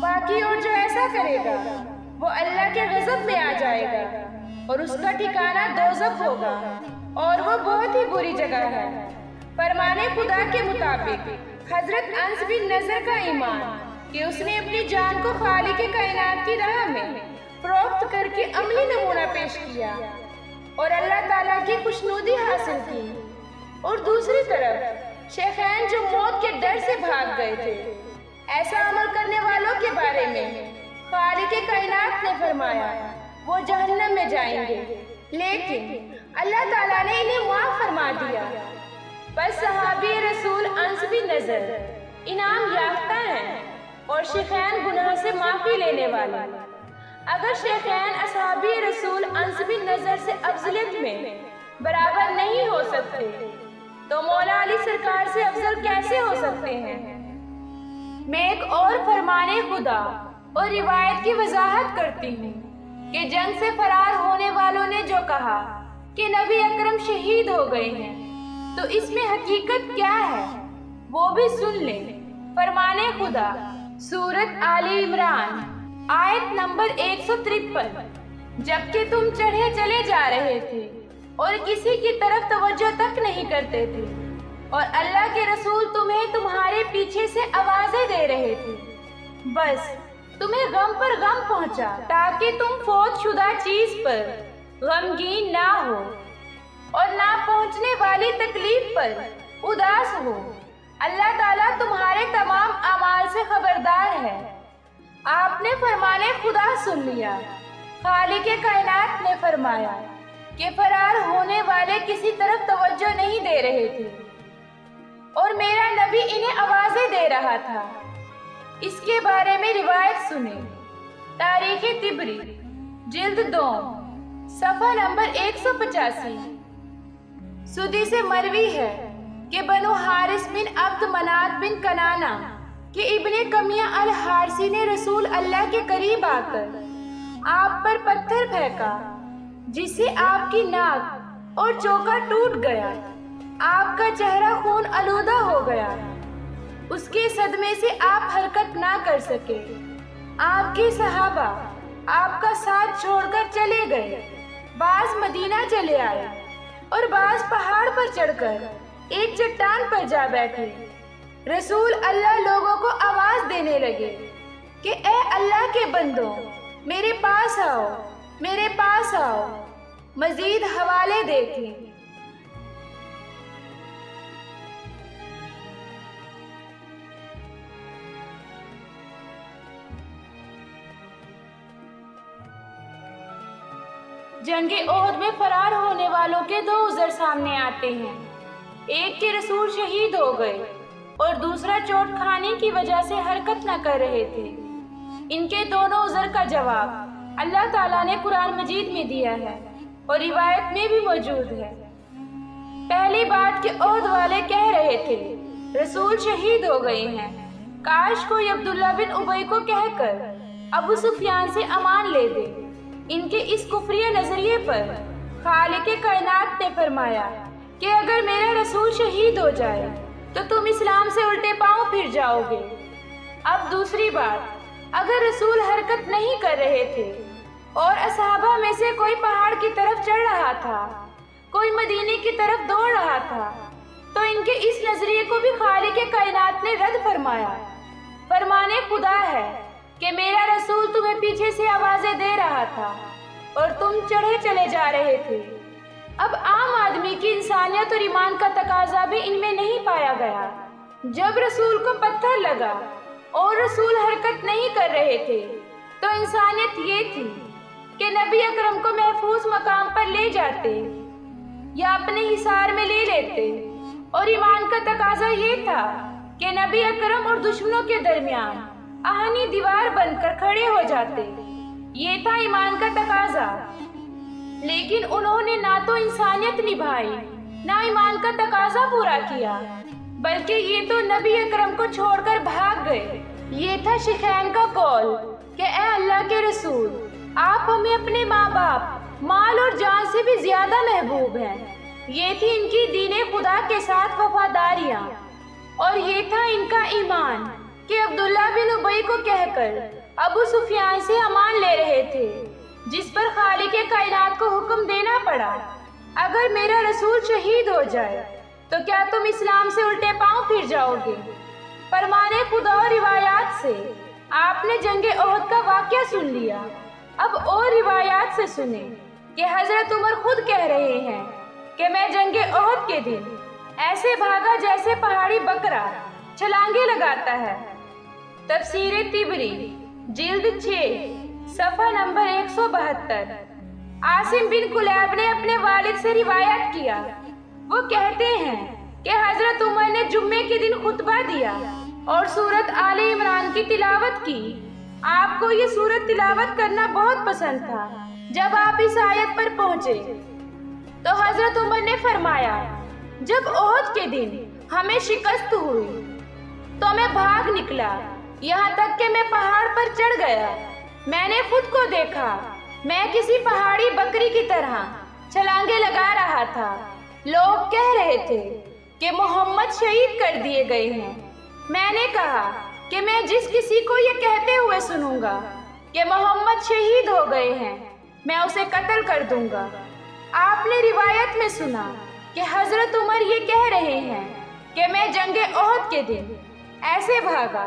باقی اور جو ایسا کرے گا وہ اللہ کے غضب میں آ جائے گا اور اس کا ٹھکانہ دوزخ ہوگا، اور وہ بہت ہی بری جگہ ہے۔ فرمان خدا کے مطابق حضرت انس بن نضر کا ایمان کہ اس نے اپنی جان کو خالق کائنات کی راہ میں فروخت کر کے عملی نمونہ پیش کیا اور اللہ تعالیٰ کی خوشنودی حاصل کی، اور دوسری طرف شیخین جو موت کے ڈر سے بھاگ گئے تھے، ایسا عمل کرنے والوں کے بارے میں خالق کائنات نے فرمایا وہ جہنم میں جائیں گے، لیکن اللہ تعالیٰ نے انہیں معاف فرما دیا۔ بس صحابی رسول انس بن نضر انعام یافتہ ہیں اور شیخین گناہ سے معافی لینے والے۔ اگر شیخین اصحابی رسول انس بن نضر سے افضلیت میں برابر نہیں ہو سکتے تو مولا علی سرکار سے افضل کیسے ہو سکتے ہیں؟ میں ایک اور فرمان خدا اور روایت کی وضاحت کرتی ہوں کہ جنگ سے فرار ہونے والوں نے جو کہا کہ نبی اکرم شہید ہو گئے ہیں، تو اس میں حقیقت کیا ہے وہ بھی سن لیں۔ فرمان خدا سورۃ آل عمران آیت نمبر 153۔ جبکہ تم چڑھے چلے جا رہے تھے اور کسی کی طرف توجہ تک نہیں کرتے تھے، اور اللہ کے رسول تمہیں تمہارے پیچھے سے آوازیں دے رہے تھے، بس تمہیں غم پر غم پہنچا تاکہ تم فوت شدہ چیز پر غمگین نہ ہو اور نہ پہنچنے والی تکلیف پر اداس ہو۔ اللہ تعالیٰ تمہارے تمام اعمال سے خبردار ہے۔ آپ نے فرمانے خدا سن لیا۔ خالق کائنات نے فرمایا کہ فرار ہونے والے کسی طرف توجہ نہیں دے رہے تھے اور میرا نبی انہیں آوازیں دے رہا تھا۔ اس کے بارے میں روایت سنیں۔ تاریخ طبری جلد 2 صفحہ نمبر 185۔ سدی سے مروی ہے کہ بنو حارث بن عبد منات بن کنانہ کہ ابن کمیہ الحارثی نے رسول اللہ کے قریب آ کر آپ پر پتھر پھینکا، جس سے آپ کی ناک اور چوکا ٹوٹ گیا، آپ کا چہرہ خون آلودہ ہو گیا۔ اس کے صدمے سے آپ حرکت نہ کر سکے۔ آپ کے صحابہ آپ کا ساتھ چھوڑ کر چلے گئے، بعض مدینہ چلے آئے اور بعض پہاڑ پر چڑھ کر ایک چٹان پر جا بیٹھے۔ رسول اللہ لوگوں کو آواز دینے لگے کہ اے اللہ کے بندوں، میرے پاس آؤ، میرے پاس آؤ۔ مزید حوالے دیکھیں۔ جنگ احد میں فرار ہونے والوں کے 2 عذر سامنے آتے ہیں۔ ایک کہ رسول شہید ہو گئے اور دوسرا چوٹ کھانے کی وجہ سے حرکت نہ کر رہے تھے۔ ان کے دونوں عذر کا جواب اللہ تعالیٰ نے قرآن مجید میں دیا ہے اور روایت میں بھی موجود ہے۔ پہلی بات کہ احد والے کہہ رہے تھے رسول شہید ہو گئے ہیں، کاش کوئی عبداللہ بن ابی کو کہہ کر ابو سفیان سے امان لے دے۔ ان کے اس کفریہ نظریے پر خالق کائنات نے فرمایا کہ اگر میرا رسول شہید ہو جائے تو تم اسلام سے الٹے پاؤں پھر جاؤ گے۔ اب دوسری بات، اگر رسول حرکت نہیں کر رہے تھے اور اصحابہ میں سے کوئی پہاڑ کی طرف چڑھ رہا تھا، کوئی مدینے کی طرف دوڑ رہا تھا، تو ان کے اس نظریے کو بھی خالق کائنات نے رد فرمایا۔ فرمانے خدا ہے کہ میرا رسول تمہیں پیچھے سے آوازیں دے رہا تھا اور تم چڑھے چلے جا رہے تھے۔ اب عام آدمی کی انسانیت اور ایمان کا تقاضا بھی ان میں نہیں پایا گیا۔ جب رسول کو پتھر لگا اور رسول حرکت نہیں کر رہے تھے تو انسانیت یہ تھی کہ نبی اکرم کو محفوظ مقام پر لے جاتے یا اپنے حصار میں لے لیتے، اور ایمان کا تقاضا یہ تھا کہ نبی اکرم اور دشمنوں کے درمیان آہنی دیوار بن کر کھڑے ہو جاتے۔ یہ تھا ایمان کا تقاضا، لیکن انہوں نے نہ تو انسانیت نبھائی نہ ایمان کا تقاضا پورا کیا، بلکہ یہ تو نبی اکرم کو چھوڑ کر بھاگ گئے۔ یہ تھا شیخین کا قول کہ اے اللہ کے رسول، آپ ہمیں اپنے ماں باپ، مال اور جان سے بھی زیادہ محبوب ہیں۔ یہ تھی ان کی دین خدا کے ساتھ وفاداریاں، اور یہ تھا ان کا ایمان کہ عبداللہ بن ابی کو کہہ کر ابو سفیان سے امان لے رہے تھے، جس پر خالق کائنات کو حکم دینا پڑا، اگر میرا رسول شہید ہو جائے تو کیا تم اسلام سے الٹے پاؤں پھر جاؤ گے؟ فرمانے خدا اور روایات سے آپ نے جنگ احد کا واقعہ سن لیا۔ اب اور روایات سے سنیں کہ حضرت عمر خود کہہ رہے ہیں کہ میں جنگ احد کے دن ایسے بھاگا جیسے پہاڑی بکرا چھلانگے لگاتا ہے۔ تفسیر طبری جلد 6 صفحہ نمبر 172۔ عاصم بن کلیب نے اپنے والد سے روایت کیا، وہ کہتے ہیں کہ حضرت عمر نے جمعے کے دن خطبہ دیا اور سورت آل عمران کی تلاوت کی۔ آپ کو یہ سورت تلاوت کرنا بہت پسند تھا۔ جب آپ اس آیت پر پہنچے تو حضرت عمر نے فرمایا، جب احد کے دن ہمیں شکست ہوئی تو میں بھاگ نکلا، یہاں تک کہ میں پہاڑ پر چڑھ گیا۔ میں نے خود کو دیکھا، میں کسی پہاڑی بکری کی طرح چھلانگے لگا رہا تھا۔ لوگ کہہ رہے تھے کہ محمد شہید کر دیے گئے ہیں۔ میں نے کہا کہ میں جس کسی کو یہ کہتے ہوئے سنوں گا کہ محمد شہید ہو گئے ہیں، میں اسے قتل کر دوں گا۔ آپ نے روایت میں سنا کہ حضرت عمر یہ کہہ رہے ہیں کہ میں جنگ احد کے دن ایسے بھاگا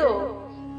2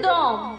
2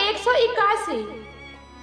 181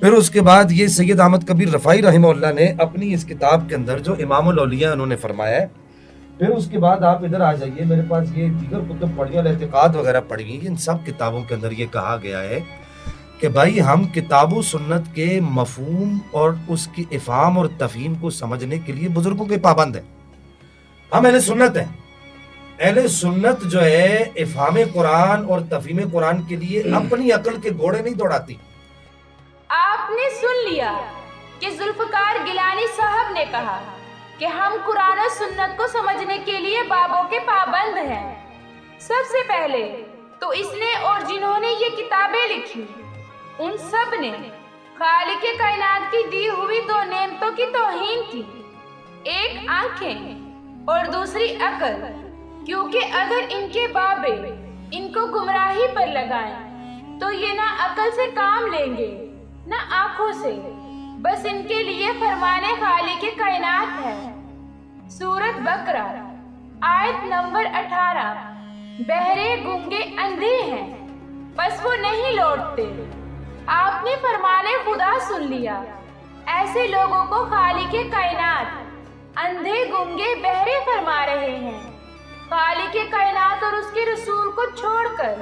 پھر اس کے بعد یہ سید احمد کبیر رفاعی رحمہ اللہ نے اپنی اس کتاب کے اندر جو امام الاولیاء انہوں نے فرمایا ہے. پھر اس کے بعد آپ ادھر آ جائیے، میرے پاس یہ دیگر کتب پڑھی اور اعتقاد وغیرہ پڑھی گئی. ان سب کتابوں کے اندر یہ کہا گیا ہے کہ بھائی ہم کتاب و سنت کے مفہوم اور اس کی افہام اور تفہیم کو سمجھنے کے لیے بزرگوں کے پابند ہیں. ہم اہل سنت ہیں. اہل سنت جو ہے افہام قرآن اور تفہیم قرآن کے لیے اپنی عقل کے گھوڑے نہیں دوڑاتی. آپ نے سن لیا کہ ذوالفقار گیلانی صاحب نے کہا کہ ہم قرآن و سنت کو سمجھنے کے لیے بابوں کے پابند ہیں. سب سے پہلے تو اس نے اور جنہوں نے یہ کتابیں لکھی ان سب نے خالق کائنات کی دی ہوئی دو نعمتوں کی توہین کی، ایک آنکھیں اور دوسری عقل. کیونکہ اگر ان کے بابے ان کو گمراہی پر لگائیں تو یہ نہ عقل سے کام لیں گے نہ آنکھوں سے، بس ان کے لیے فرمانے خالق کائنات ہے. سورۃ بقرہ آیت نمبر 18. بہرے گونگے اندھے ہیں بس وہ نہیں لوٹتے. آپ نے فرمانے خدا سن لیا. ایسے لوگوں کو خالق کائنات اندھے گونگے بہرے فرما رہے ہیں. خالق کائنات اور اس کے رسول کو چھوڑ کر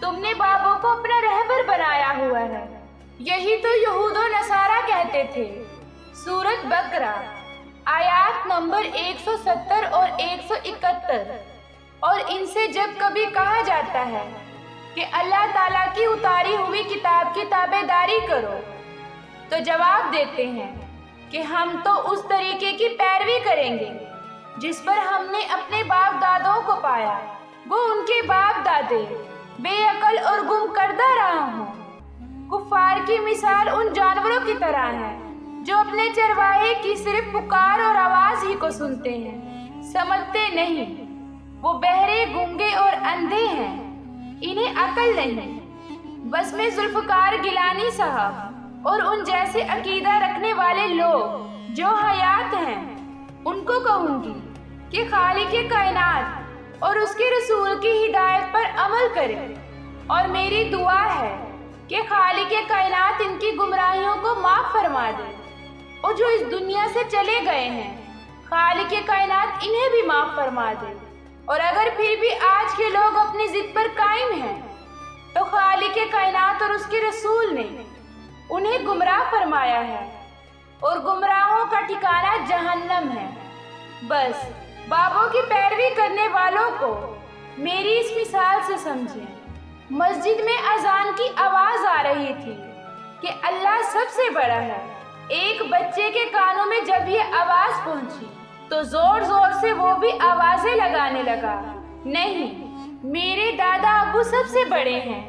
تم نے بابوں کو اپنا رہبر بنایا ہوا ہے. یہی تو یہود و نصارہ کہتے تھے. سورۃ بقرہ آیات نمبر 170 اور 171. اور ان سے جب کبھی کہا جاتا ہے کہ اللہ تعالیٰ کی اتاری ہوئی کتاب کی تابع داری کرو تو جواب دیتے ہیں کہ ہم تو اس طریقے کی پیروی کریں گے جس پر ہم نے اپنے باپ دادوں کو پایا. وہ ان کے باپ دادے بے عقل اور گم کردہ رہا ہوں. کفار کی مثال ان جانوروں کی طرح ہے جو اپنے چرواہے کی صرف پکار اور آواز ہی کو سنتے ہیں، سمجھتے نہیں. وہ بہرے گونگے اور اندھے ہیں، انہیں عقل نہیں. بس میں ذوالفقار گیلانی صاحب اور ان جیسے عقیدہ رکھنے والے لوگ جو حیات ہیں ان کو کہوں گی کہ خالق کائنات اور اس کے رسول کی ہدایت پر عمل کریں. اور میری دعا ہے کہ خالق کائنات ان کی گمراہیوں کو معاف فرما دے، اور جو اس دنیا سے چلے گئے ہیں خالق کائنات انہیں بھی معاف فرما دے. اور اگر پھر بھی آج کے لوگ اپنی ضد پر قائم ہیں تو خالق کائنات اور اس کے رسول نے انہیں گمراہ فرمایا ہے، اور گمراہوں کا ٹھکانہ جہنم ہے. بس بابوں کی پیروی کرنے والوں کو میری اس مثال سے سمجھیں. مسجد میں اذان کی آواز آ رہی تھی کہ اللہ سب سے بڑا ہے. ایک بچے کے کانوں میں جب یہ آواز پہنچی تو زور زور سے وہ بھی آوازیں لگانے لگا، نہیں میرے دادا ابو سب سے بڑے ہیں،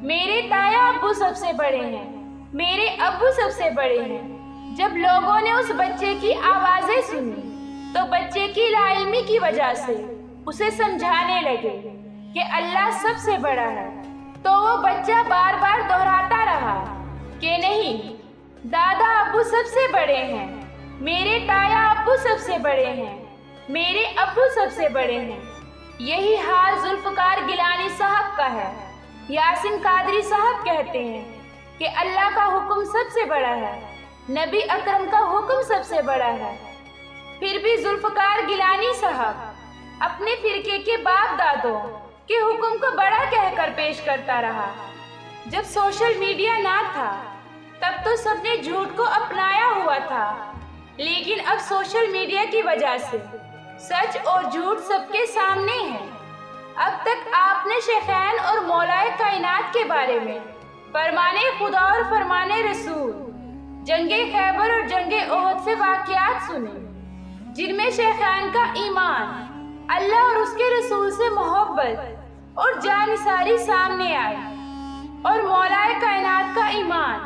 میرے تایا ابو سب سے بڑے ہیں، میرے ابو سب سے بڑے ہیں. جب لوگوں نے اس بچے کی آوازیں سنی تو بچے کی لا علمی کی وجہ سے اسے سمجھانے لگے کہ اللہ سب سے بڑا ہے. تو وہ بچہ بار بار دہراتا رہا کہ نہیں دادا ابو سب سے بڑے ہیں، میرے تایا ابو سب سے بڑے ہیں، میرے ابو سب سے بڑے ہیں. یہی حال ذوالفقار گیلانی صاحب کا ہے. یاسین قادری صاحب کہتے ہیں کہ اللہ کا حکم سب سے بڑا ہے، نبی اکرم کا حکم سب سے بڑا ہے. پھر بھی ذوالفقار گیلانی صاحب اپنے فرقے کے باپ دادوں کے حکم کو بڑا کہہ کر پیش کرتا رہا. جب سوشل میڈیا نہ تھا تب تو سب نے جھوٹ کو اپنایا ہوا تھا، لیکن اب سوشل میڈیا کی وجہ سے سچ اور جھوٹ سب کے سامنے ہے. اب تک آپ نے شیخین اور مولائے کائنات کے بارے میں فرمانے خدا اور فرمانے رسول، جنگ خیبر اور جنگ احد سے واقعات سنے جن میں شیخین کا ایمان، اللہ اور اس کے رسول سے محبت اور جانثاری سامنے آئی، اور مولائے کائنات کا ایمان،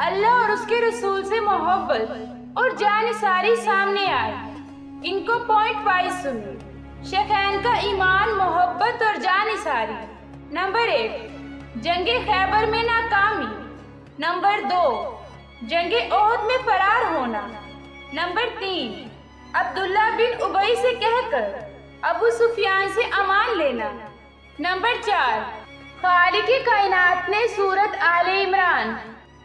اللہ اور اس کے رسول سے محبت اور جانثاری سامنے آئی. ان کو پوائنٹ وائز سنیں. شیخین کا ایمان، محبت اور جانثاری. نمبر 1 جنگ خیبر میں ناکامی. نمبر 2 جنگ احد میں فرار ہونا. نمبر 3 عبداللہ بن ابی سے کہہ کر ابو سفیان سے امان لینا. نمبر 4 خالق کائنات نے سورت آل عمران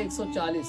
140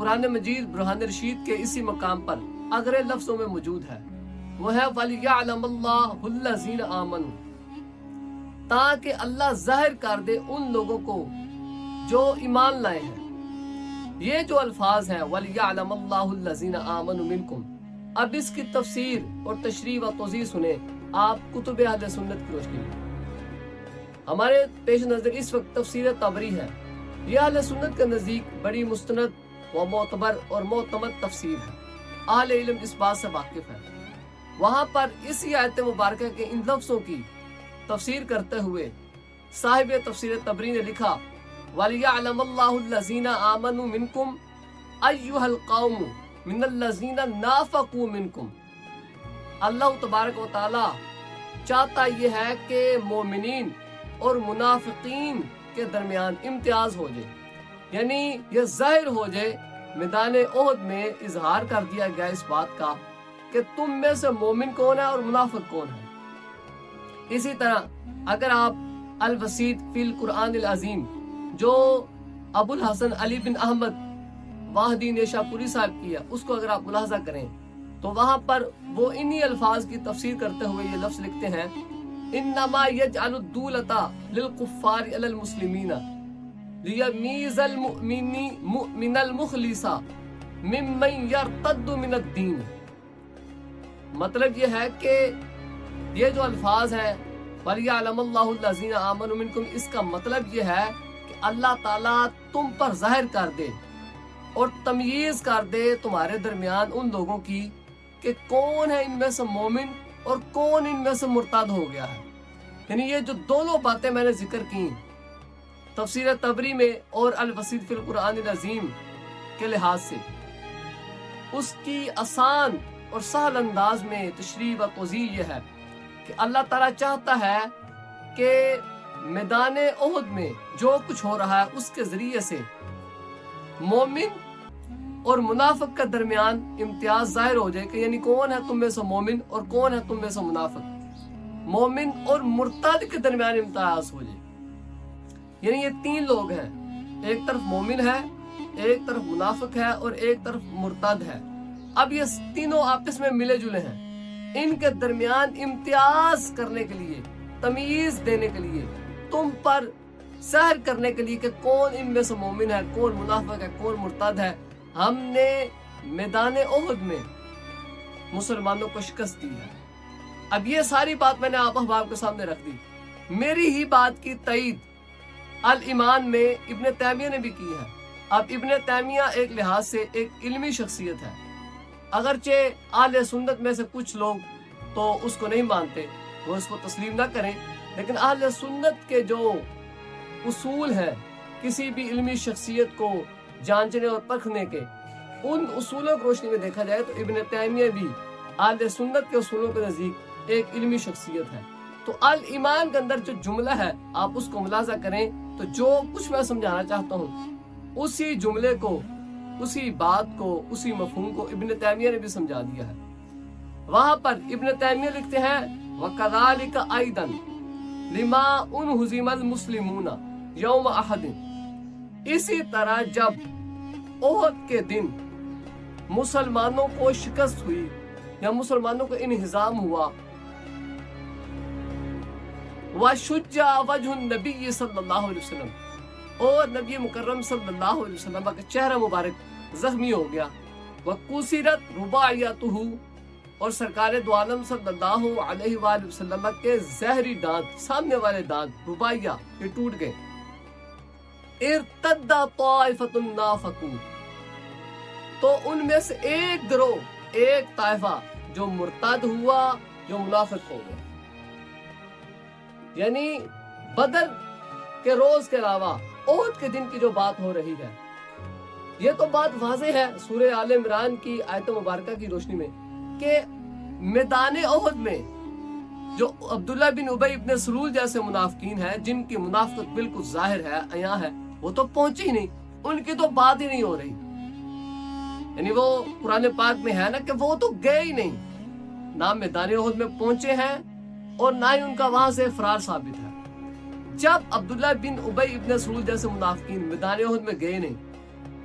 قرآن مجید برہان رشید کے اسی مقام پر اگرے لفظوں میں موجود ہے، وہ ہے وَلِيَعْلَمَ اللَّهُ الَّذِينَ آمَنُوا، تاکہ اللہ ظاہر کر دے ان لوگوں کو جو ایمان لائے ہیں۔ یہ جو الفاظ ہیں وَلِيَعْلَمَ اللَّهُ الَّذِينَ آمَنُوا مِنْكُمْ، اب اس کی تفسیر اور تشریح و توضیح سنیں آپ کتب اہل سنت کی روشنی میں۔ ہمارے پیش نظر اس وقت تفسیر طبری ہے، یہ اہل سنت کے نزدیک بڑی مستند و معتبر اور معتمد تفسیر ہے، اہل علم اس بات سے واقف ہے۔ وہاں پر اسی آیت مبارکہ کے ان لفظوں کی تفسیر کرتے ہوئے صاحب تفسیر طبری نے لکھا وَلِيَعْلَمَ اللَّهُ الَّذِينَ آمَنُوا مِنْكُمْ أَيُّهَا الْقَوْمُ مِنَ الَّذِينَ نَافَقُوا مِنْكُمْ۔ اللہ تبارک و تعالی چاہتا یہ ہے کہ مومنین اور منافقین کے درمیان امتیاز ہو جائے، یعنی یہ ظاہر ہو جائے، میدان احد میں اظہار کر دیا گیا اس بات کا کہ تم میں سے مومن کون ہے اور منافق کون ہے۔ اسی طرح اگر آپ الوسیط فی القرآن العظیم جو ابو الحسن علی بن احمد واحدی نیشا پوری صاحب کی ہے اس کو اگر آپ ملاحظہ کریں تو وہاں پر وہ انہی الفاظ کی تفسیر کرتے ہوئے یہ لفظ لکھتے ہیں انما یجعل الدولۃ للکفار علی المسلمین لیمیز المؤمن المخلص ممن یرتد من الدین۔ مطلب یہ ہے کہ یہ جو الفاظ ہیں وَلِيَعْلَمَ اللَّهُ الَّذِينَ آمَنُوا مِنْكُمْ، اس کا مطلب یہ ہے کہ اللہ تعالیٰ تم پر ظاہر کر دے اور تمیز کر دے تمہارے درمیان ان لوگوں کی کہ کون ہے ان میں سے مومن اور کون ان میں سے مرتد ہو گیا ہے۔ یعنی یہ جو دونوں باتیں میں نے ذکر کی تفسیر طبری میں اور الوسیط فی القرآن العظیم کے لحاظ سے، اس کی آسان اور سہل انداز میں تشریح و توضیح یہ ہے کہ اللہ تعالیٰ چاہتا ہے کہ میدان احد میں جو کچھ ہو رہا ہے اس کے ذریعے سے مومن اور منافق کے درمیان امتیاز ظاہر ہو جائے کہ یعنی کون ہے تم میں سے مومن اور کون ہے تم میں سے منافق، مومن اور مرتد کے درمیان امتیاز ہو جائے۔ یعنی یہ تین لوگ ہیں، ایک طرف مومن ہے، ایک طرف منافق ہے اور ایک طرف مرتد ہے۔ اب یہ تینوں آپس میں ملے جلے ہیں، ان کے درمیان امتیاز کرنے کے لیے، تمیز دینے کے لیے، تم پر ظاہر کرنے کے لیے کہ کون ان میں سے مومن ہے، کون منافق ہے، کون مرتد ہے، ہم نے میدان احد میں مسلمانوں کو شکست دی ہے۔ اب یہ ساری بات میں نے آپ احباب کے سامنے رکھ دی، میری ہی بات کی تائید الایمان میں ابن تیمیہ نے بھی کی ہے۔ اب ابن تیمیہ ایک لحاظ سے ایک علمی شخصیت ہے، اگرچہ اہل سنت میں سے کچھ لوگ تو اس کو نہیں مانتے، وہ اس کو تسلیم نہ کریں، لیکن اہل سنت کے جو اصول ہیں کسی بھی علمی شخصیت کو جانچنے اور پرکھنے کے، ان اصولوں کی روشنی میں دیکھا جائے تو ابن تیمیہ بھی اہل سنت کے اصولوں کے نزدیک ایک علمی شخصیت ہے۔ تو الایمان کے اندر جو جملہ ہے آپ اس کو ملاحظہ کریں تو جو کچھ میں سمجھانا چاہتا ہوں اسی جملے کو، اسی بات کو، اسی مفہوم کو ابن تیمیہ نے بھی سمجھا دیا ہے۔ وہاں پر ابن تیمیہ لکھتے ہیں وَكَذَلِكَ أَيْضًا لِمَا أُنْهُزِمَ الْمُسْلِمُونَ يَوْمَ أَحَدٍ، اسی طرح جب احد کے دن مسلمانوں کو شکست ہوئی یا مسلمانوں کو انہزام ہوا، وَشُجَّعَ وَجْهُ النَّبِيِّ صلی اللہ علیہ وسلم، اور نبی مکرم صلی اللہ علیہ وسلم کا چہرہ مبارک زخمی ہو گیا، وَكُسِرَتْ رُبَاعِيَتُهُ، اور سرکار دو عالم صلی اللہ علیہ وآلہ وسلم کے زہری دانت، سامنے والے دانت رباعیہ یہ ٹوٹ گئے، ارتد طائفۃ النافقون، تو ان میں سے ایک گروہ، ایک طائفہ جو مرتد ہوا، جو منافق ہو گیا۔ یعنی بدر کے روز کے علاوہ احد کے دن کی جو بات ہو رہی ہے، یہ تو بات واضح ہے سورہ آل عمران کی آیت مبارکہ کی روشنی میں کہ میدان احد میں جو عبداللہ بن ابی ابن سلول جیسے منافقین ہیں جن کی منافقت بالکل ظاہر ہے، عیاں ہے، وہ تو پہنچے ہی نہیں، ان کی تو بات ہی نہیں ہو رہی۔ یعنی وہ قرآن پاک میں ہے نا کہ وہ تو گئے ہی نہیں، نہ میدان احد میں پہنچے ہیں اور نہ ہی ان کا وہاں سے فرار ثابت ہے۔ جب عبداللہ بن ابی ابن سلول جیسے منافقین میدان احد میں گئے نہیں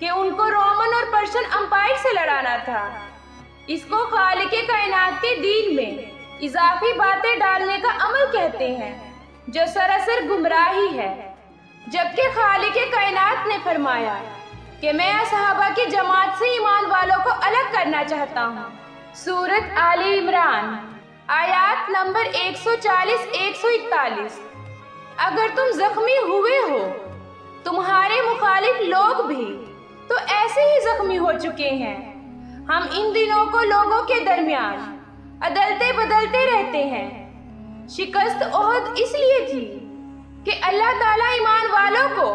کہ ان کو رومن اور پرشین امپائر سے لڑانا تھا۔ اس کو خالق کائنات کے دین میں اضافی باتیں ڈالنے کا عمل کہتے ہیں، جو سراسر گمراہی ہے۔ جبکہ خالق کائنات نے فرمایا کہ میں صحابہ کی جماعت سے ایمان والوں کو الگ کرنا چاہتا ہوں۔ سورۃ آل عمران آیات نمبر 140-141۔ اگر تم زخمی ہوئے ہو، تمہارے مخالف لوگ بھی تو ایسے ہی زخمی ہو چکے ہیں۔ ہم ان دنوں کو لوگوں کے درمیان عدالتیں بدلتے رہتے ہیں۔ شکست احد اس لیے تھی کہ اللہ تعالیٰ ایمان والوں کو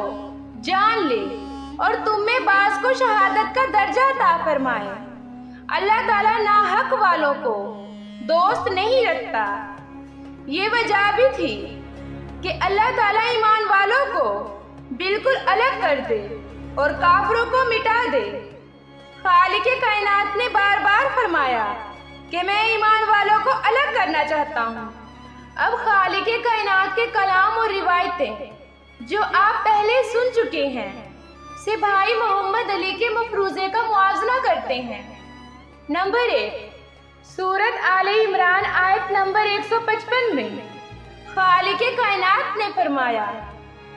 جان لے اور تم میں بعض کو شہادت کا درجہ عطا فرمائے۔ اللہ تعالیٰ ناحق والوں کو دوست نہیں رکھتا۔ یہ وجہ بھی تھی کہ اللہ تعالیٰ ایمان والوں کو بالکل الگ کر دے اور کافروں کو مٹا دے۔ خالق کائنات نے بار بار فرمایا کہ میں ایمان والوں کو الگ کرنا چاہتا ہوں۔ اب خالق کائنات کے کلام اور روایتیں جو آپ پہلے سن چکے ہیں سے بھائی محمد علی کے مفروضے کا موازنہ کرتے ہیں۔ نمبر 1، سورۃ آل عمران آیت نمبر 155 میں خالق کائنات نے فرمایا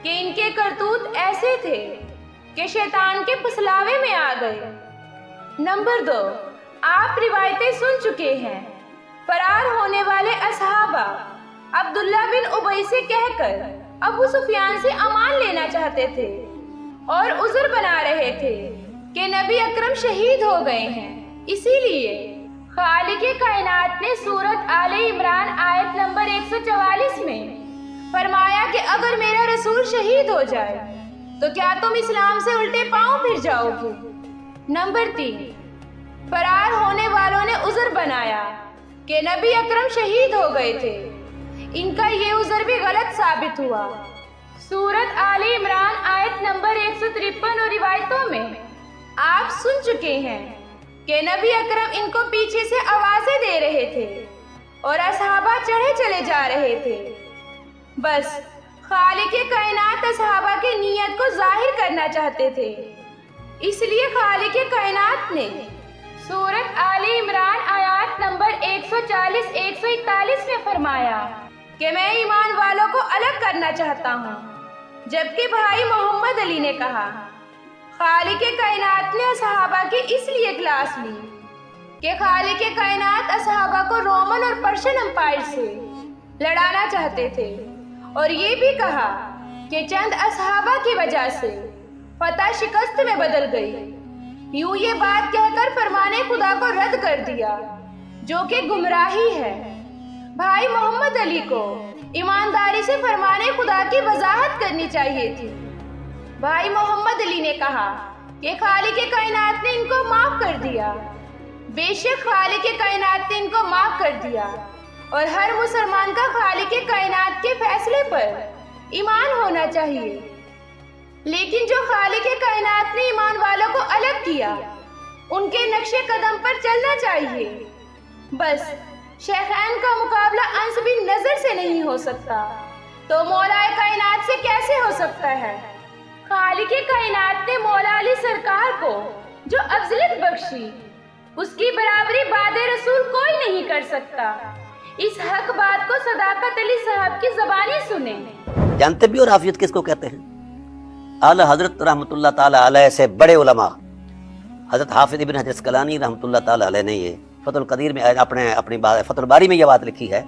کہ ان کے کرتوت ایسے تھے کہ شیطان کے پسلاوے میں آ گئے۔ نمبر 2، آپ روایتیں سن چکے ہیں۔ فرار ہونے والے اصحابہ عبداللہ بن ابی سے کہہ کر ابو سفیان سے امان لینا چاہتے تھے اور عذر بنا رہے تھے کہ نبی اکرم شہید ہو گئے ہیں۔ اسی لیے خالق کائنات نے سورۃ آل عمران آیت نمبر 144 میں فرمایا کہ اگر میرا رسول شہید ہو جائے تو کیا تم اسلام سے الٹے پاؤں پھر جاؤ گے؟ نمبر 3، فرار ہونے والوں نے عذر بنایا کہ نبی اکرم شہید ہو گئے تھے۔ ان کا یہ عذر بھی غلط ثابت ہوا۔ سورۃ آل عمران آیت نمبر 153 اور روایتوں میں آپ سن چکے ہیں کہ نبی اکرم ان کو پیچھے سے آوازیں دے رہے تھے اور اصحابہ چڑھے چلے جا رہے تھے۔ بس خالق کائنات اصحابہ کی نیت کو ظاہر کرنا چاہتے تھے، اس لیے خالق کائنات نے سورۃ آل عمران آیات نمبر 140-141 میں فرمایا کہ میں ایمان والوں کو الگ کرنا چاہتا ہوں۔ جبکہ بھائی محمد علی نے کہا خالق کائنات نے اصحابہ کی اس لیے کلاس لی کہ خالق کائنات اصحابہ کو رومن اور پرشین امپائر سے لڑانا چاہتے تھے، اور یہ بھی کہا کہ چند اصحابہ کی وجہ سے فتح شکست میں بدل گئی۔ یوں یہ بات کہہ کر فرمان خدا کو رد کر دیا، جو کہ گمراہی ہے۔ بھائی محمد علی کو ایمانداری سے فرمان خدا کی وضاحت کرنی چاہیے تھی۔ بھائی محمد علی نے کہا کہ خالق کائنات نے ان کو معاف کر دیا۔ بے شک خالق کائنات نے ان کو معاف کر دیا، اور ہر مسلمان کا خالق کائنات کے فیصلے پر ایمان ہونا چاہیے۔ لیکن جو خالق کائنات نے ایمان والوں کو الگ کیا، ان کے نقش قدم پر چلنا چاہیے۔ بس شیخین کا مقابلہ انس بن نظر سے نہیں ہو سکتا تو مولا کائنات سے کیسے ہو سکتا ہے؟ خالق کائنات نے مولا علی سرکار کو جو افضلیت بخشی، اس کی برابری بعد رسول کوئی نہیں کر سکتا۔ اس حق بات کو صداقت علی صاحب کی زبانی سنیں۔ جانتے بھی اور حافظ کس کو کہتے ہیں؟ اعلی حضرت رحمۃ اللہ تعالی علیہ سے بڑے علماء حضرت حافظ ابن حجر اسقلانی رحمۃ اللہ تعالی علیہ نے یہ فتح القدیر میں اپنی فتح الباری میں یہ بات لکھی ہے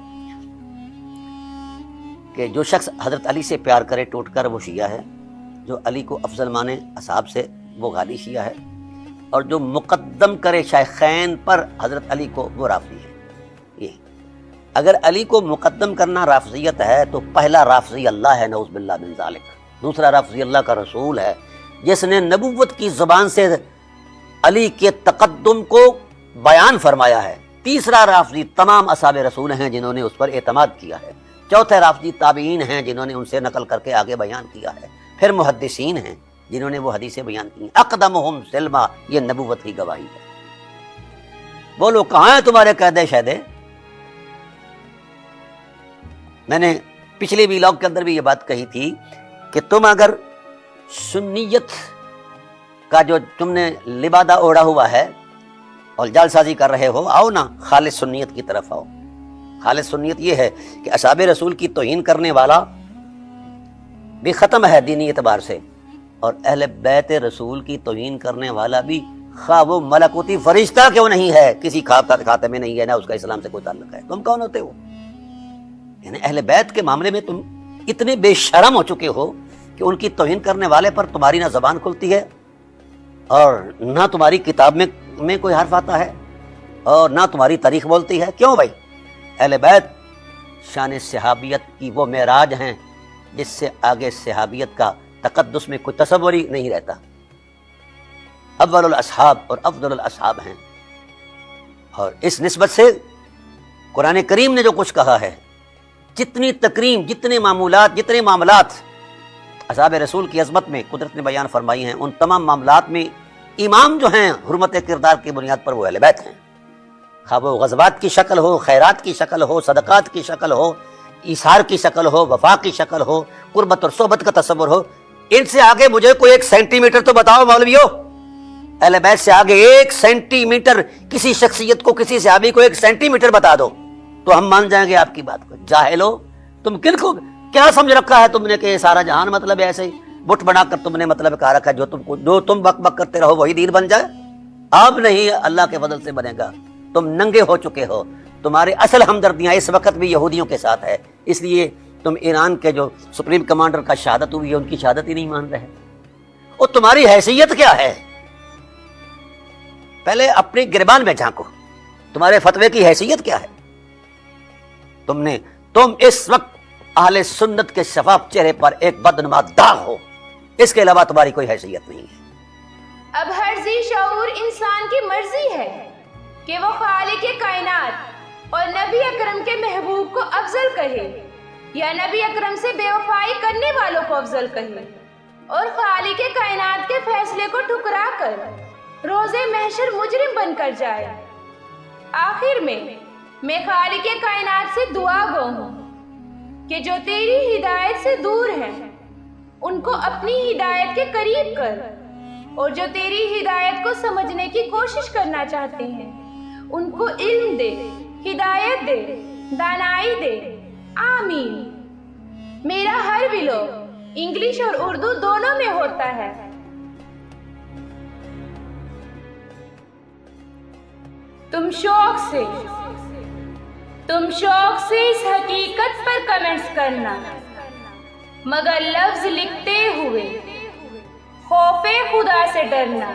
کہ جو شخص حضرت علی سے پیار کرے ٹوٹ کر وہ شیعہ ہے، جو علی کو افضل مانے اصحاب سے وہ غالی شیعہ ہے، اور جو مقدم کرے شیخین پر حضرت علی کو وہ رافضی ہے۔ یہ اگر علی کو مقدم کرنا رافضیت ہے تو پہلا رافضی اللہ ہے، نعوذ باللہ من ذالک۔ دوسرا رافضی اللہ کا رسول ہے، جس نے نبوت کی زبان سے علی کے تقدم کو بیان فرمایا ہے۔ تیسرا رافضی تمام اصحاب رسول ہیں جنہوں نے اس پر اعتماد کیا ہے۔ چوتھے رافضی تابعین ہیں جنہوں نے ان سے نقل کر کے آگے بیان کیا ہے۔ پھر محدثین ہیں جنہوں نے وہ حدیثیں بیان کی۔ اقدمہم سلما، یہ نبوت کی گواہی ہے۔ بولو کہاں ہیں تمہارے قیدے شہدے؟ میں نے پچھلے ویلاگ کے اندر بھی یہ بات کہی تھی کہ تم اگر سنیت کا جو تم نے لبادہ اوڑھا ہوا ہے اور جال سازی کر رہے ہو، آؤ نا خالص سنیت کی طرف آؤ۔ خالص سنیت یہ ہے کہ اصحاب رسول کی توہین کرنے والا بھی ختم ہے دینی اعتبار سے، اور اہل بیت رسول کی توہین کرنے والا بھی، خواہ وہ ملکوتی فرشتہ کیوں نہیں ہے، کسی کھاتے میں نہیں ہے، نہ اس کا اسلام سے کوئی تعلق ہے۔ تم کون ہوتے ہو؟ یعنی اہل بیت کے معاملے میں تم اتنے بے شرم ہو چکے ہو کہ ان کی توہین کرنے والے پر تمہاری نہ زبان کھلتی ہے اور نہ تمہاری کتاب میں کوئی حرف آتا ہے اور نہ تمہاری تاریخ بولتی ہے۔ کیوں بھائی؟ اہل بیت شان صحابیت کی وہ معراج ہیں جس سے آگے صحابیت کا تقدس میں کوئی تصور ہی نہیں رہتا۔ اول الاصحاب اور افضل الاصحاب ہیں، اور اس نسبت سے قرآن کریم نے جو کچھ کہا ہے، جتنی تکریم، جتنے معاملات اصحاب رسول کی عظمت میں قدرت نے بیان فرمائی ہیں، ان تمام معاملات میں امام جو ہیں حرمت کردار کی بنیاد پر وہ اہل بیت ہیں، خواہ وہ غزوات کی شکل ہو، خیرات کی شکل ہو، صدقات کی شکل ہو، ایثار کی شکل ہو، وفا کی شکل ہو، قربت اور صحبت کا تصور ہو۔ ان سے آگے مجھے کوئی 1 سینٹی میٹر تو بتاؤ مولویو، اہل بیت سے آگے 1 سینٹی میٹر کسی شخصیت کو، کسی صحابی کو 1 سینٹی میٹر بتا دو تو ہم مان جائیں گے آپ کی بات کو۔ جاہلو، تم کن کو کیا سمجھ رکھا ہے تم نے کہ یہ سارا جہان مطلب ہے ایسے ہی بت بنا کر تم نے مطلب کہا رکھا ہے، جو تم بک بک کرتے رہو وہی دین بن جائے؟ اب نہیں، اللہ کے فضل سے بنے گا۔ تم ننگے ہو چکے ہو، تمہارے اصل ہمدردیاں اس وقت بھی یہودیوں کے ساتھ ہے، اس لیے تم ایران کے جو سپریم کمانڈر کا شہادت ہوئی ہے ان کی شہادت ہی نہیں مان رہے۔ اور تمہاری حیثیت کیا ہے؟ پہلے اپنی گریبان میں جھانکو، تمہارے فتوے کی حیثیت کیا ہے؟ تم اس وقت اہل سنت کے شفاف چہرے پر ایک بدنما داغ ہو، اس کے علاوہ تمہاری کوئی حیثیت نہیں ہے۔ اب ہر ذی شعور انسان کی مرضی ہے کہ وہ خالق کائنات اور نبی اکرم کے محبوب کو افضل کہے یا نبی اکرم سے بے وفائی کرنے والوں کو افضل کہے، اور خالق کائنات کے فیصلے کو ٹھکرا کر روزے محشر مجرم بن کر جائے۔ آخر میں خالق کائنات سے دعا گو ہوں کہ جو تیری ہدایت سے دور ہیں ان کو اپنی ہدایت کے قریب کر، اور جو تیری ہدایت کو سمجھنے کی کوشش کرنا چاہتے ہیں ان کو علم دے، ہدایت دے، دانائی دے، آمین۔ میرا ہر ویلوگ انگلش اور اردو دونوں میں ہوتا ہے۔ تم شوق سے اس حقیقت پر کمنٹس کرنا، مگر لفظ لکھتے ہوئے خوف خدا سے ڈرنا۔